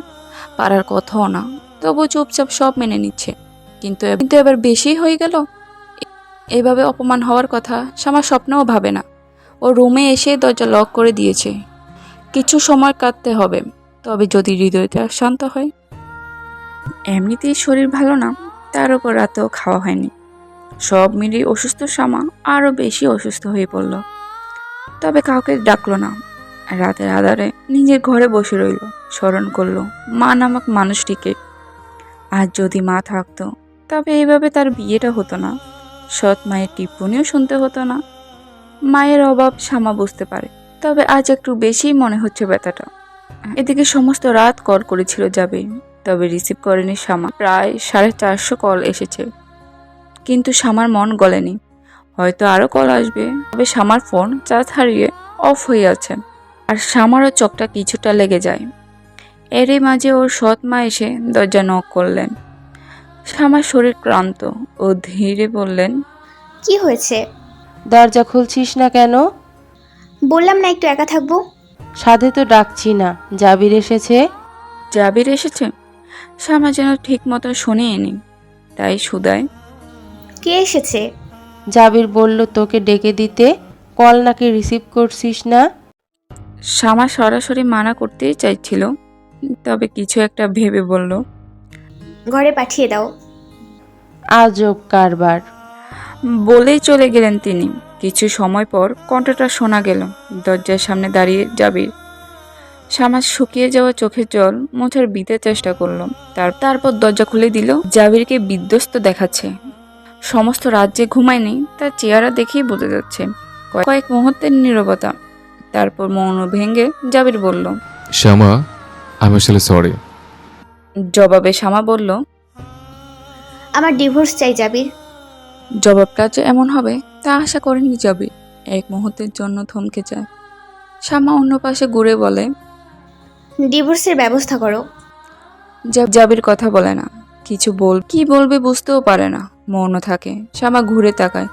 পারার কথাও না। তবু চুপচাপ সব মেনে নিচ্ছে। কিন্তু এবার বেশি হয়ে গেল। এভাবে অপমান হওয়ার কথা শ্যামা স্বপ্নেও ভাবে না। ও রুমে এসে দরজা লক করে দিয়েছে। কিছু সময় কাটতে হবে, তবে যদি হৃদয়টা শান্ত হয়। এমনিতেই শরীর ভালো না, তার উপর রাতেও খাওয়া হয়নি। সব মিলিয়ে অসুস্থ শামা আরও বেশি অসুস্থ হয়ে পড়ল। তবে কাউকে ডাকলো না। রাতের আধারে নিজের ঘরে বসে রইল, স্মরণ করলো মা নামক মানুষটিকে। আর যদি মা থাকতো, তবে এইভাবে তার বিয়েটা হতো না, সৎ মায়ের টিপ্পনিও শুনতে হতো না। মায়ের অভাব শামা বুঝতে পারে, তবে আজ একটু বেশিই মনে হচ্ছে ব্যথাটা। এদিকে সমস্ত রাত কল করেছিল জাবির, তবে রিসিভ করেনি শামা। প্রায় 450 কল এসেছে, কিন্তু শামার মন গলেনি। হয়তো আরও কল আসবে, তবে শামার ফোন চার্জ হারিয়ে অফ হয়ে আছে। আর শামারও চোখটা কিছুটা লেগে যায়। এরই মাঝে ওর সৎ মা এসে দরজা নক করলেন। শামার শরীর ক্লান্ত, ও ধীরে বললেন, কি হয়েছে? দরজা খুলছিস না কেন? বললাম না একটু একা থাকবো। সাধে তো ডাকছি না, জাবির এসেছে। জাবির এসেছে? শামা যেন ঠিক মতো শোনেনি, তাই শুধায়, কে এসেছে? জাবির বলল তোকে ডেকে দিতে, কল নাকি রিসিভ করছিস না। শামা সরাসরি মানা করতেই চাইছিল, তবে কিছু একটা ভেবে বলল, ঘরে পাঠিয়ে দাও। আজব কারবার। বলেই চলে গেলেন তিনি। কিছু সময় পর কণ্ঠটা শোনা গেল দরজার সামনে দাঁড়িয়ে জাবির। শামা শুকিয়ে যাওয়া চোখের জল মোছার বিতে চেষ্টা করলো। তারপর দরজা খুলে দিল। জাবিরকে বিধ্বস্ত দেখাচ্ছে। সমস্ত রাজ্যে ঘুমায়নি, তার চেহারা দেখেই বোঝা যাচ্ছে। কয়েক মুহূর্তের নীরবতা, তারপর মৌন ভেঙে জাবির বলল, শ্যামা, আমি আসলে সরি। জবাবে শামা বলল, আমার ডিভোর্স চাই জাবির। জবাবটা যে এমন হবে তা আশা করেনি জাবির। এক মুহূর্তের জন্য থমকে যায়। শামা অন্য পাশে ঘুরে বলে, ডিভোর্সের ব্যবস্থা করো। জাবির কথা বলে না, কি বলবে বুঝতেও পারে না, মৌন থাকে। শামা ঘুরে তাকায়,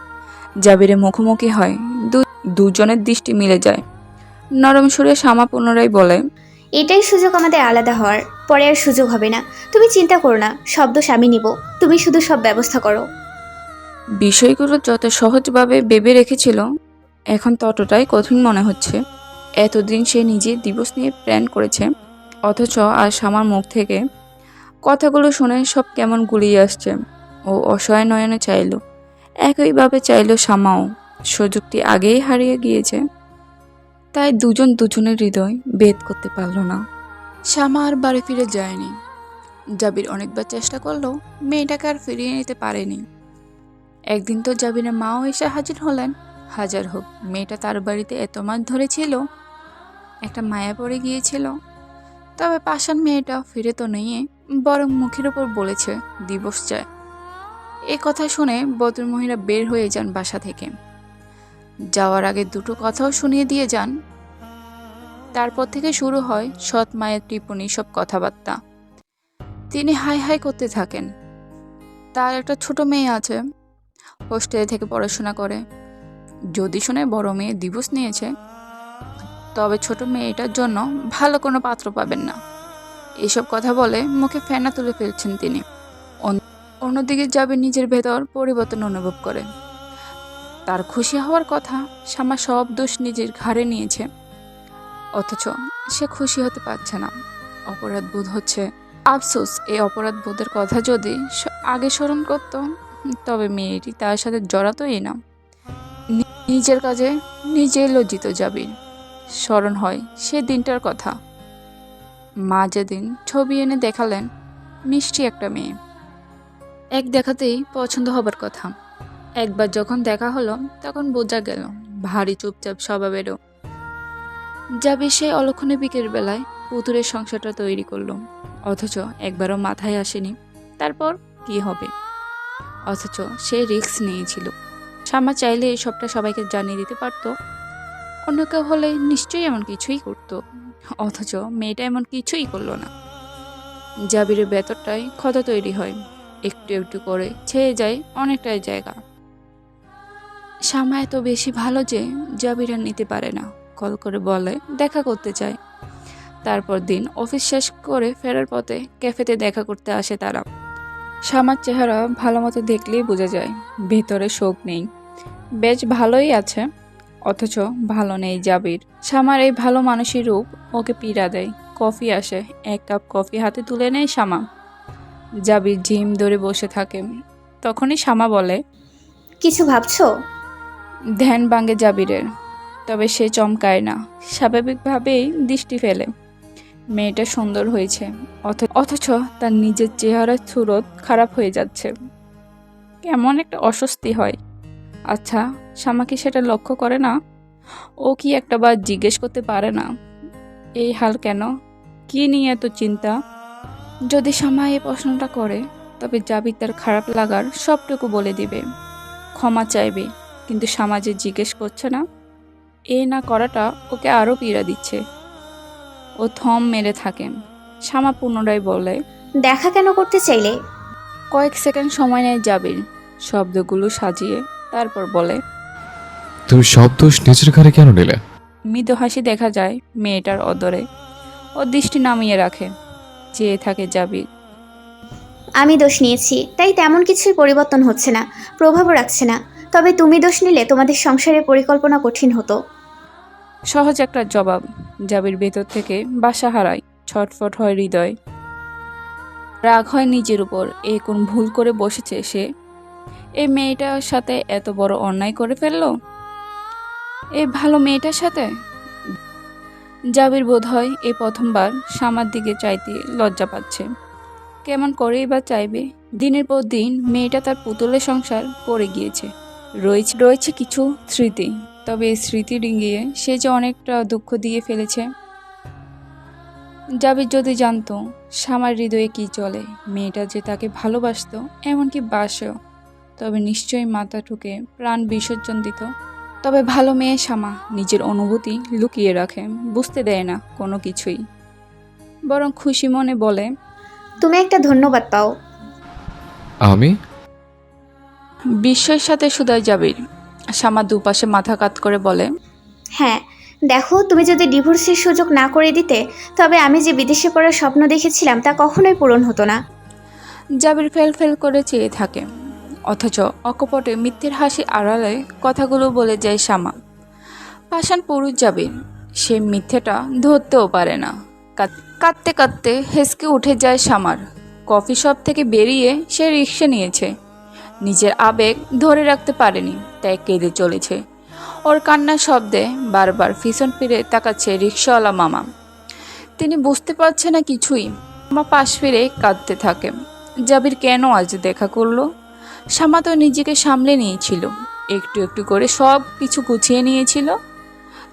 জাবিরের মুখোমুখি হয়। দুজনের দৃষ্টি মিলে যায়। নরম সুরে শামা পুনরায় বলে, এটাই সুযোগ আমাদের আলাদা হওয়ার, পরে আর সুযোগ হবে না। তুমি চিন্তা করো না, সব দোষ আমি নিব। তুমি শুধু সব ব্যবস্থা করো। বিষয়গুলো যত সহজভাবে ভেবে রেখেছিল, এখন ততটাই কঠিন মনে হচ্ছে। এতদিন সে নিজে দিবস নিয়ে প্ল্যান করেছে, অথচ আজ শামার মুখ থেকে কথাগুলো শুনে সব কেমন গুলিয়ে আসছে। ও অসহায় নয়নে চাইল, একইভাবে চাইল শামাও। সুযোগটি আগেই হারিয়ে গিয়েছে, তাই দুজনের হৃদয় ভেদ করতে পারল না। শামা আর বাড়ি ফিরে যায়নি। জাবির অনেকবার চেষ্টা করলেও মেয়েটাকে আর ফিরিয়ে নিতে পারেনি। একদিন তো জাবিরের মাও এসে হাজির হলেন। হাজার হোক, মেয়েটা তার বাড়িতে এত মাস ধরে ছিল, একটা মায়া পড়ে গিয়েছিল। তবে পাষাণ মেয়েটা ফিরে তো নিয়ে, বরং মুখের ওপর বলেছে দিবস চায়। এ কথা শুনে বদরমহিলা বের হয়ে যান বাসা থেকে। যাওয়ার আগে দুটো কথাও শুনিয়ে দিয়ে যান। তারপর থেকে শুরু হয় সৎ মায়ের টিপ্পনি সব কথাবার্তা। তিনি হাই হাই করতে থাকেন। তার একটা ছোট মেয়ে আছে, হোস্টেলে থেকে পড়াশোনা করে। যদি শুনে বড় মেয়ে দিবস নিয়েছে, তবে ছোট মেয়েটার জন্য ভালো কোনো পাত্র পাবেন না। এসব কথা বলে মুখে ফেনা তুলে ফেলছেন তিনি। অন্যদিকে জাবির নিজের ভেতর পরিবর্তন অনুভব করে। তার খুশি হওয়ার কথা, শামা সব দোষ নিজের ঘাড়ে নিয়েছে, অথচ সে খুশি হতে পারছে না। অপরাধ বোধ হচ্ছে। আফসোস, এই অপরাধ বোধের কথা যদি আগে স্মরণ করত, তবে মেয়েটি তার সাথে জড়াতোই না। নিজের কাজে নিজেই লজ্জিত জাবির। স্মরণ হয় সে দিনটার কথা। মা যেদিন ছবি এনে দেখালেন, মিষ্টি একটা মেয়ে, এক দেখাতেই পছন্দ হবার কথা। একবার যখন দেখা হলো, তখন বোঝা গেল ভারী চুপচাপ স্বভাবেরও। জাবির সেই অলক্ষণে বিকেল বেলায় পুতুরের সংসারটা তৈরি করলো, অথচ একবারও মাথায় আসেনি তারপর কি হবে। অথচ সে রিস্ক নিয়েছিল। শামা চাইলে এই সবটা সবাইকে জানিয়ে দিতে পারত। অন্য কেউ হলে নিশ্চয়ই এমন কিছুই করতো, অথচ মেয়েটা এমন কিছুই করলো না। জাবিরের ভেতরটাই ক্ষত তৈরি হয়, একটু একটু করে ছেয়ে যায় অনেকটাই জায়গা। শামা এত বেশি ভালো যে জাবির আর নিতে পারে না। কল করে বলে দেখা করতে চায়। তারপর দিন অফিস শেষ করে ফেরার পথে ক্যাফেতে দেখা করতে আসে তারা। শামার চেহারা ভালো মতো দেখলেই বোঝা যায় ভেতরে শোক নেই, বেশ ভালোই আছে। অথচ ভালো নেই জাবির। শামার এই ভালো মানুষের রূপ ওকে পীড়া দেয়। কফি আসে, 1 কাপ কফি হাতে তুলে নেয় শামা। জাবির ঝিম ধরে বসে থাকে। তখনই শামা বলে, কিছু ভাবছো? ধ্যান ভাঙে জাবিরের, তবে সে চমকায় না, স্বাভাবিকভাবেই দৃষ্টি ফেলে। মেয়েটা সুন্দর হয়েছে, অথচ তার নিজের চেহারার সুরত খারাপ হয়ে যাচ্ছে। কেমন একটা অস্বস্তি হয়। আচ্ছা, শামা কি সেটা লক্ষ্য করে না? ও কি একটাবার জিজ্ঞেস করতে পারে না এই হাল কেন, কি নিয়ে এত চিন্তা? যদি শামা এই প্রশ্নটা করে, তবে জাবির তার খারাপ লাগার সবটুকু বলে দিবে, ক্ষমা চাইবে। কিন্তু শামা যে জিজ্ঞেস করছে না, এই না করাটা ওকে আরও পীড়া দিচ্ছে। ও থম মেরে থাকে। শামা পুনরায় বলে, দেখা কেন করতে চাইলে? কয়েক সেকেন্ড সময় নেয় জাবির শব্দগুলো সাজিয়ে, তারপর বলে, তুমি সব দোষ নিজের ঘাড়ে কেন নিলে? মৃদু হাসি দেখা যায় মেয়েটার অদরে। ও দৃষ্টি নামিয়ে রাখে, চেয়ে থাকে জাবির। আমি দোষ নিয়েছি, তাই তেমন কিছুই পরিবর্তন হচ্ছে না, প্রভাবও রাখছে না। তবে তুমি দোষ নিলে তোমাদের সংসারের পরিকল্পনা কঠিন হতো। সহজ একটা জবাব। জাবির ভেতর থেকে বাসা হারায়, ছটফট হয় হৃদয়। রাগ হয় নিজের উপর। কোন ভুল করে বসেছে সে? এই মেয়েটার সাথে এত বড় অন্যায় করে ফেললো, এই ভালো মেয়েটার সাথে। জাবির বোধ হয় এই প্রথমবার শামার দিকে চাইতে লজ্জা পাচ্ছে। কেমন করেই বা চাইবে? দিনের পর দিন মেয়েটা তার পুতুলের সংসার করে গিয়েছে। রয়েছে কিছু স্মৃতি, তবে এই স্মৃতি ডিঙিয়ে সে যে অনেকটা দুঃখ দিয়ে ফেলেছে। জাবির যদি জানতো শামার হৃদয়ে কি চলে, মেয়েটা যে তাকে ভালোবাসতো, এমনকি বাসেও, তবে নিশ্চয়ই মাথা ঠুকে প্রাণ বিসর্জন দিত। তবে ভালো মেয়ে শামা নিজের অনুভূতি লুকিয়ে রাখে, বুঝতে দেয় না কোনো কিছুই, বরং খুশি মনে বলে, তুমি একটা ধন্যবাদ পাও। আমি? বিস্ময়ের সাথে শুধায় জাবির। শামা দুপাশে মাথা কাত করে বলে, হ্যাঁ, দেখো, তুমি যদি ডিভোর্সের সুযোগ না করে দিতে, তবে আমি যে বিদেশে পড়ার স্বপ্ন দেখেছিলাম তা কখনোই পূরণ হতো না। জাবির ফেল ফেল করে চেয়ে থাকে, অথচ অকপটে মিথ্যের হাসি আড়ালে কথাগুলো বলে যায় শামা। পাষাণ পুরুষ জাবির, সে মিথ্যেটা ধরতেও পারে না। কাঁদতে কাঁদতে হেসকে উঠে যায় শামার। কফি শপ থেকে বেরিয়ে সে রিক্সা নিয়েছে। নিজের আবেগ ধরে রাখতে পারেনি, তাই কেঁদে চলেছে। ওর কান্নার শব্দে বারবার পিছন ফিরে তাকাচ্ছে রিক্সাওয়ালা মামা। তিনি বুঝতে পারছে না কিছুই। মামা পাশ ফিরে কাঁদতে থাকে। জাবির কেন আজ দেখা করলো? শামা তো নিজেকে সামলে নিয়েছিল, একটু একটু করে সব কিছু গুছিয়ে নিয়েছিল।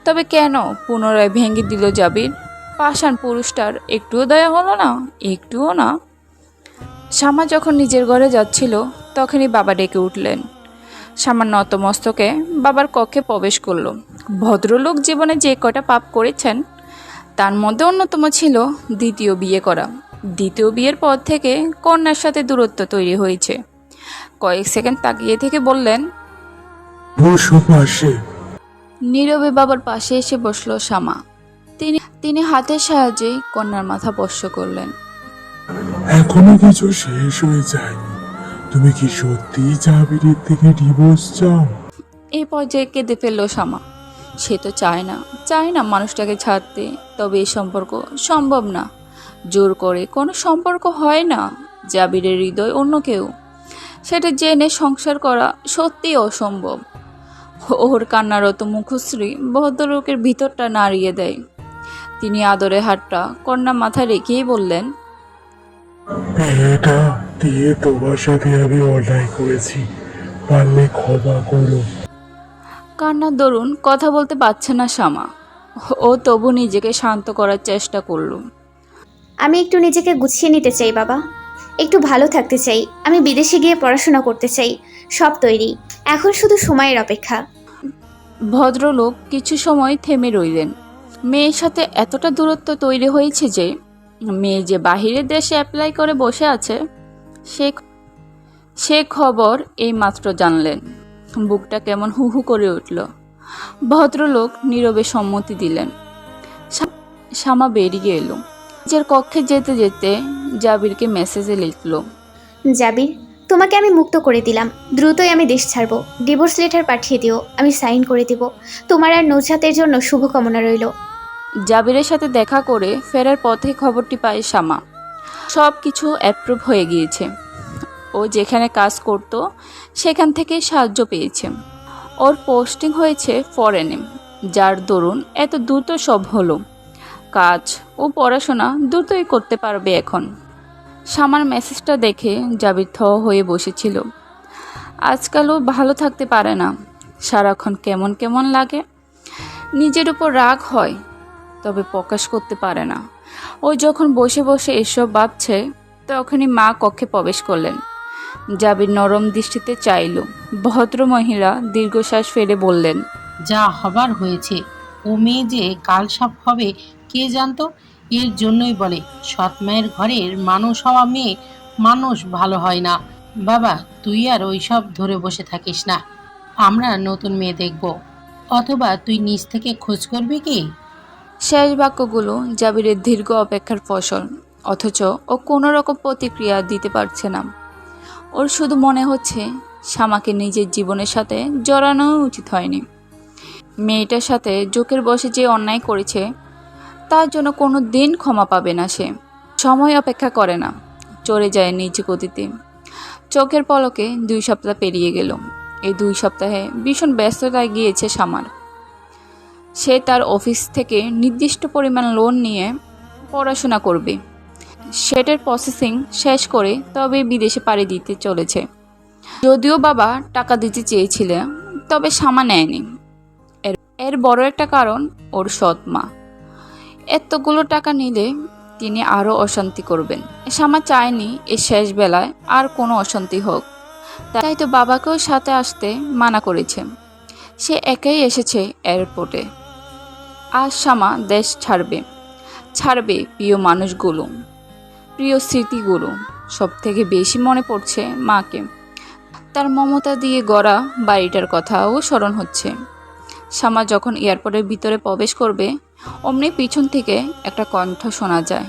তবে কেন পুনরায় ভেঙে দিল জাবির? পাষাণ পুরুষটার একটুও দয়া হলো না, একটুও না। শামা যখন নিজের ঘরে যাচ্ছিল, তখনই বাবা ডেকে উঠলেন। শামার নতমস্তকে বাবার কক্ষে প্রবেশ করলো। ভদ্রলোক জীবনে যে কটা পাপ করেছেন, তার মধ্যে অন্যতম ছিল দ্বিতীয় বিয়ে করা। দ্বিতীয় বিয়ের পর থেকে কন্যার সাথে দূরত্ব তৈরি হয়েছে। কয়েক সেকেন্ড তাকিয়ে থেকে বললেন, বসো পাশে। নীরবে বাবার পাশে এসে বসলো শামা। তিনি হাতের সাহায্যে কন্যার মাথা স্পর্শ করলেন। এখনো কিছু শেষ হয়ে যায়নি। তুমি কি সত্যিই জাবিরের থেকে ডিভোর্স চাও? এই পর্যায়ে কেঁদে ফেললো শামা। সে তো চায় না মানুষটাকে ছাড়তে, তবে এই সম্পর্ক সম্ভব না। জোর করে কোনো সম্পর্ক হয় না। জাবিরের হৃদয় অন্য কেউ, সেটা জেনে সংসার করা সত্যিই অসম্ভব। ওর কান্নারত মুখশ্রী ভদ্রলোকের ভিতরটা নাড়িয়ে দেয়। তিনি আদরে হাতটা কন্যা মাথায় রেখেই বললেন, এটা দিয়ে তোমার সাথে আমি অন্যায় করেছি, পারলে ক্ষমা করো। কান্নার দরুন কথা বলতে পারছে না শামা। ও তবু নিজেকে শান্ত করার চেষ্টা করল। আমি একটু নিজেকে গুছিয়ে নিতে চাই বাবা, একটু ভালো থাকতে চাই। আমি বিদেশে গিয়ে পড়াশোনা করতে চাই। সব তৈরি, এখন শুধু সময়ের অপেক্ষা। ভদ্রলোক কিছু সময় থেমে রইলেন। মেয়ের সাথে এতটা দূরত্ব তৈরি হয়েছে যে মেয়ে যে বাহিরের দেশে অ্যাপ্লাই করে বসে আছে, সে খবর এইমাত্র জানলেন। বুকটা কেমন হু হু করে উঠল। ভদ্রলোক নীরবে সম্মতি দিলেন। শামা বেরিয়ে এলো। নিজের কক্ষে যেতে যেতে জাবিরকে মেসেজে লিখল, জাবির, তোমাকে আমি মুক্ত করে দিলাম, দ্রুতই আমি দেশ ছাড়বো। ডিভোর্স লেটার পাঠিয়ে দিও, আমি সাইন করে দিব। তোমার আর নৌসাতের জন্য শুভকামনা রইল। জাবিরের সাথে দেখা করে ফেরার পথে খবরটি পায় শামা। সব কিছু অ্যাপ্রুভ হয়ে গিয়েছে। ও যেখানে কাজ করত সেখান থেকে সাহায্য পেয়েছে। ওর পোস্টিং হয়েছে ফরেনে, যার দরুন এত দ্রুত সব হলো। কাজ ও পড়াশোনা দ্রুতই করতে পারবে এখন। শামার মেসেজটা দেখে জাবির থ হয়ে বসেছিল। আজকাল ও ভালো থাকতে পারে না, সারাক্ষণ কেমন কেমন লাগে। নিজের উপর রাগ হয়, তবে প্রকাশ করতে পারে না। ও যখন বসে বসে এসব ভাবছে তখনই মা কক্ষে প্রবেশ করলেন। জাবির নরম দৃষ্টিতে চাইল। ভদ্র মহিলা দীর্ঘশ্বাস ফেলে বললেন, যা হবার হয়েছে। ও মেয়ে যে কাল সাপ হবে কে জানতো। এর জন্যই বলে সৎ মায়ের ঘরের মানুষ হওয়া মেয়ে মানুষ ভালো হয় না। বাবা, তুই আর ওইসব ধরে বসে থাকিস না, আমরা নতুন মেয়ে দেখব। অথবা তুই নিজ থেকে খোঁজ করবি কি? শেষ বাক্যগুলো জাবিরের দীর্ঘ অপেক্ষার ফসল, অথচ ও কোনো রকম প্রতিক্রিয়া দিতে পারছে না। ওর শুধু মনে হচ্ছে শামাকে নিজের জীবনের সাথে জড়ানো উচিত হয়নি। মেয়েটার সাথে জোকের বসে যে অন্যায় করেছে তার জন্য কোনো দিন ক্ষমা পাবে না সে। সময় অপেক্ষা করে না, চলে যায় নিজ গতিতে। চোখের পলকে 2 সপ্তাহ পেরিয়ে গেল। এই 2 সপ্তাহে ভীষণ ব্যস্ততায় গিয়েছে শামার। সে তার অফিস থেকে নির্দিষ্ট পরিমাণ লোন নিয়ে পড়াশোনা করবে। সেটার প্রসেসিং শেষ করে তবে বিদেশে পাড়ি দিতে চলেছে। যদিও বাবা টাকা দিতে চেয়েছিলেন, তবে শামা নেয়নি। এর বড় একটা কারণ ওর সৎ মা। এতগুলো টাকা নিলে তিনি আরও অশান্তি করবেন। শামা চায়নি এ শেষ বেলায় আর কোনো অশান্তি হোক, তাই তো বাবাকেও সাথে আসতে মানা করেছে। সে একাই এসেছে এয়ারপোর্টে। আজ শামা দেশ ছাড়বে প্রিয় মানুষগুলো, প্রিয় স্মৃতিগুলো। সব থেকে বেশি মনে পড়ছে মাকে। তার মমতা দিয়ে গড়া বাড়িটার কথাও স্মরণ হচ্ছে। শামা যখন এয়ারপোর্টের ভিতরে প্রবেশ করবে অমনি পিছন থেকে একটা কণ্ঠ শোনা যায়।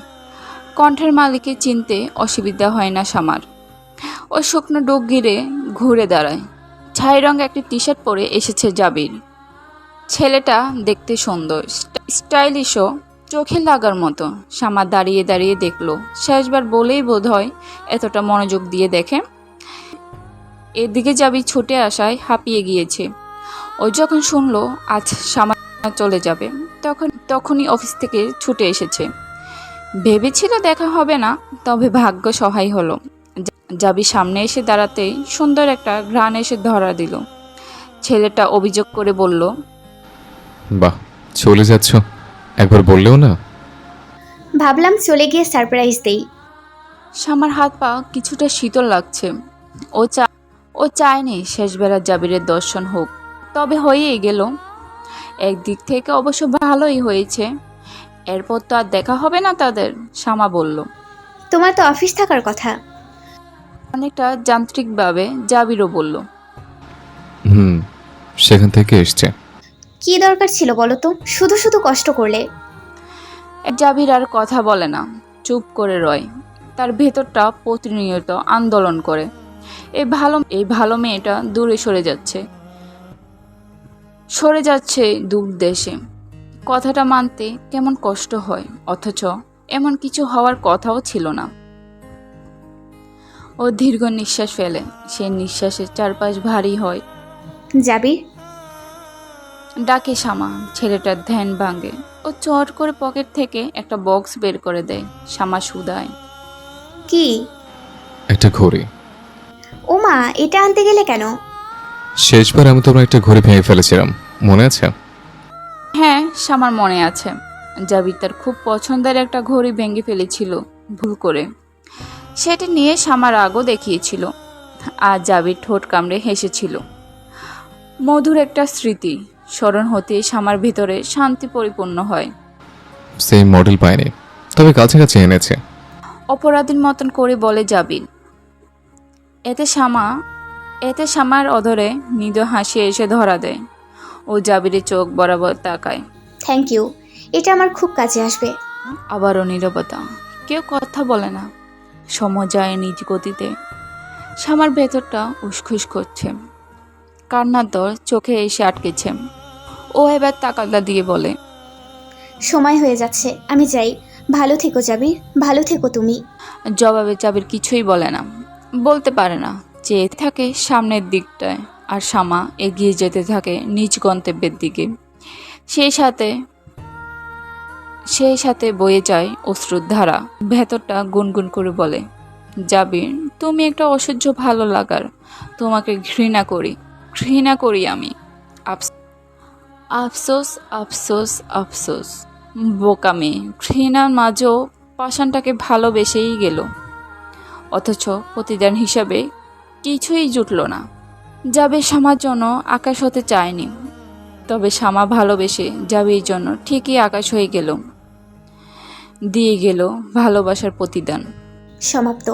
কণ্ঠের মালিককে চিনতে অসুবিধা হয় না শামার। ও শুকনো ডোক গিরে ঘুরে দাঁড়ায়। ছাই রঙ একটি টি শার্ট পরে এসেছে জাবির। ছেলেটা দেখতে সুন্দর, স্টাইলিশও, চোখে লাগার মতো। শামা দাঁড়িয়ে দাঁড়িয়ে দেখলো। শেষবার বলেই বোধ হয় এতটা মনোযোগ দিয়ে দেখে। এদিকে জাবির ছুটে আসায় হাঁপিয়ে গিয়েছে। ও যখন শুনলো আজ শামা চলে যাবে তখনই অফিস থেকে ছুটে এসেছে। ভেবেছিল দেখা হবে না, তবে ভাগ্য সহায় হলো। জাবি সামনে এসে দাঁড়াতেই সুন্দর একটা ঘ্রাণ এসে ধরা দিল। ছেলেটা অভিযোগ করে বলল, বাহ, চলে যাচ্ছ, একবার বললেও না। ভাবলাম চলে গিয়ে সারপ্রাইজ দেই। শামার হাত পা কিছুটা শীতল লাগছে। ও চায়নি শেষবেলা জাবিরের দর্শন হোক, তবে হয়েই গেল। একদিক থেকে অবশ্য ভালোই হয়েছে। এরপর তো আর দেখা হবে না তাদের, শামা বলল। তোমার তো অফিস থাকার কথা। অনেকটা যান্ত্রিকভাবে জাবিরও বলল। সেখান থেকে এসছে। কি দরকার ছিল বলো তো, শুধু শুধু কষ্ট করলে। জাবির আর কথা বলে না, চুপ করে রয়। তার ভেতরটা প্রতিনিয়ত আন্দোলন করে। এই ভালো মেয়েটা দূরে সরে যাচ্ছে দূর দেশে। কথাটা মানতে কেমন কষ্ট হয়, অথচ এমন কিছু হওয়ার কথাও ছিল না। ও দীর্ঘ নিঃশ্বাস ফেলে। সে নিঃশ্বাসের চারপাশ ভারী হয়। জাবির, ডাকে শামা। ছেলেটার ধ্যান ভাঙে। ও চট করে পকেট থেকে একটা বক্স বের করে দেয়। শামা শুধায়, কি? একটা ঘড়ি। ওমা, এটা আনতে গেলে কেন? শেষবার আমি তোমার একটা ঘড়ি ভেঙে ফেলেছিলাম, মনে আছে? হ্যাঁ, শামার মনে আছে। জাবির তার খুব পছন্দের একটা ঘড়ি ভেঙে ফেলেছিল ভুল করে। সেটা নিয়ে শামার রাগও দেখিয়েছিল। আর জাবির ঠোঁট কামড়ে হেসেছিল। মধুর একটা স্মৃতি স্মরণ হতে শামার ভিতরে শান্তি পরিপূর্ণ হয়। সেই মডেল পায়নি, তবে কাছাকাছি এনেছে। অপরাধীর মতন করে বলে জাবির। এতে শামার অধরে মৃদু হাসি এসে ধরা দেয়। ও জাবিরের চোখ বরাবর তাকায়। থ্যাংক ইউ, এটা আমার খুব কাজে আসবে। আবারও নীরবতা। কেউ কথা বলে না। সময় যায় নিজ গতিতে। শামার ভেতরটা উসখুস করছে, কান্নার দর চোখে এসে আটকেছে। ও এবার তাকাদা দিয়ে বলে, সময় হয়ে যাচ্ছে, আমি যাই। ভালো থেকো জাবির, ভালো থেকো তুমি। জবাবে জাবির কিছুই বলে না, বলতে পারে না, চেয়ে থাকে সামনের দিকটায়। আর শামা এগিয়ে যেতে থাকে নিজ গন্তব্যের দিকে। সেই সাথে বয়ে যায় অশ্রুর ধারা। ভেতরটা গুনগুন করে বলে, জাবির তুমি একটা অসহ্য ভালো লাগার, তোমাকে ঘৃণা করি আমি। আফসোস আফসোস আফসোস। বোকামে ঘৃণার মাঝেও পাষাণটাকে ভালোবেসেই গেল, অথচ প্রতিদান হিসাবে কিছুই জুটল না। যাবে শামার জন্য আকাশ হতে চায়নি, তবে শামা ভালোবেসে যাবির জন্য ঠিকই আকাশ হয়ে গেল, দিয়ে গেল ভালোবাসার প্রতিদান। সমাপ্ত।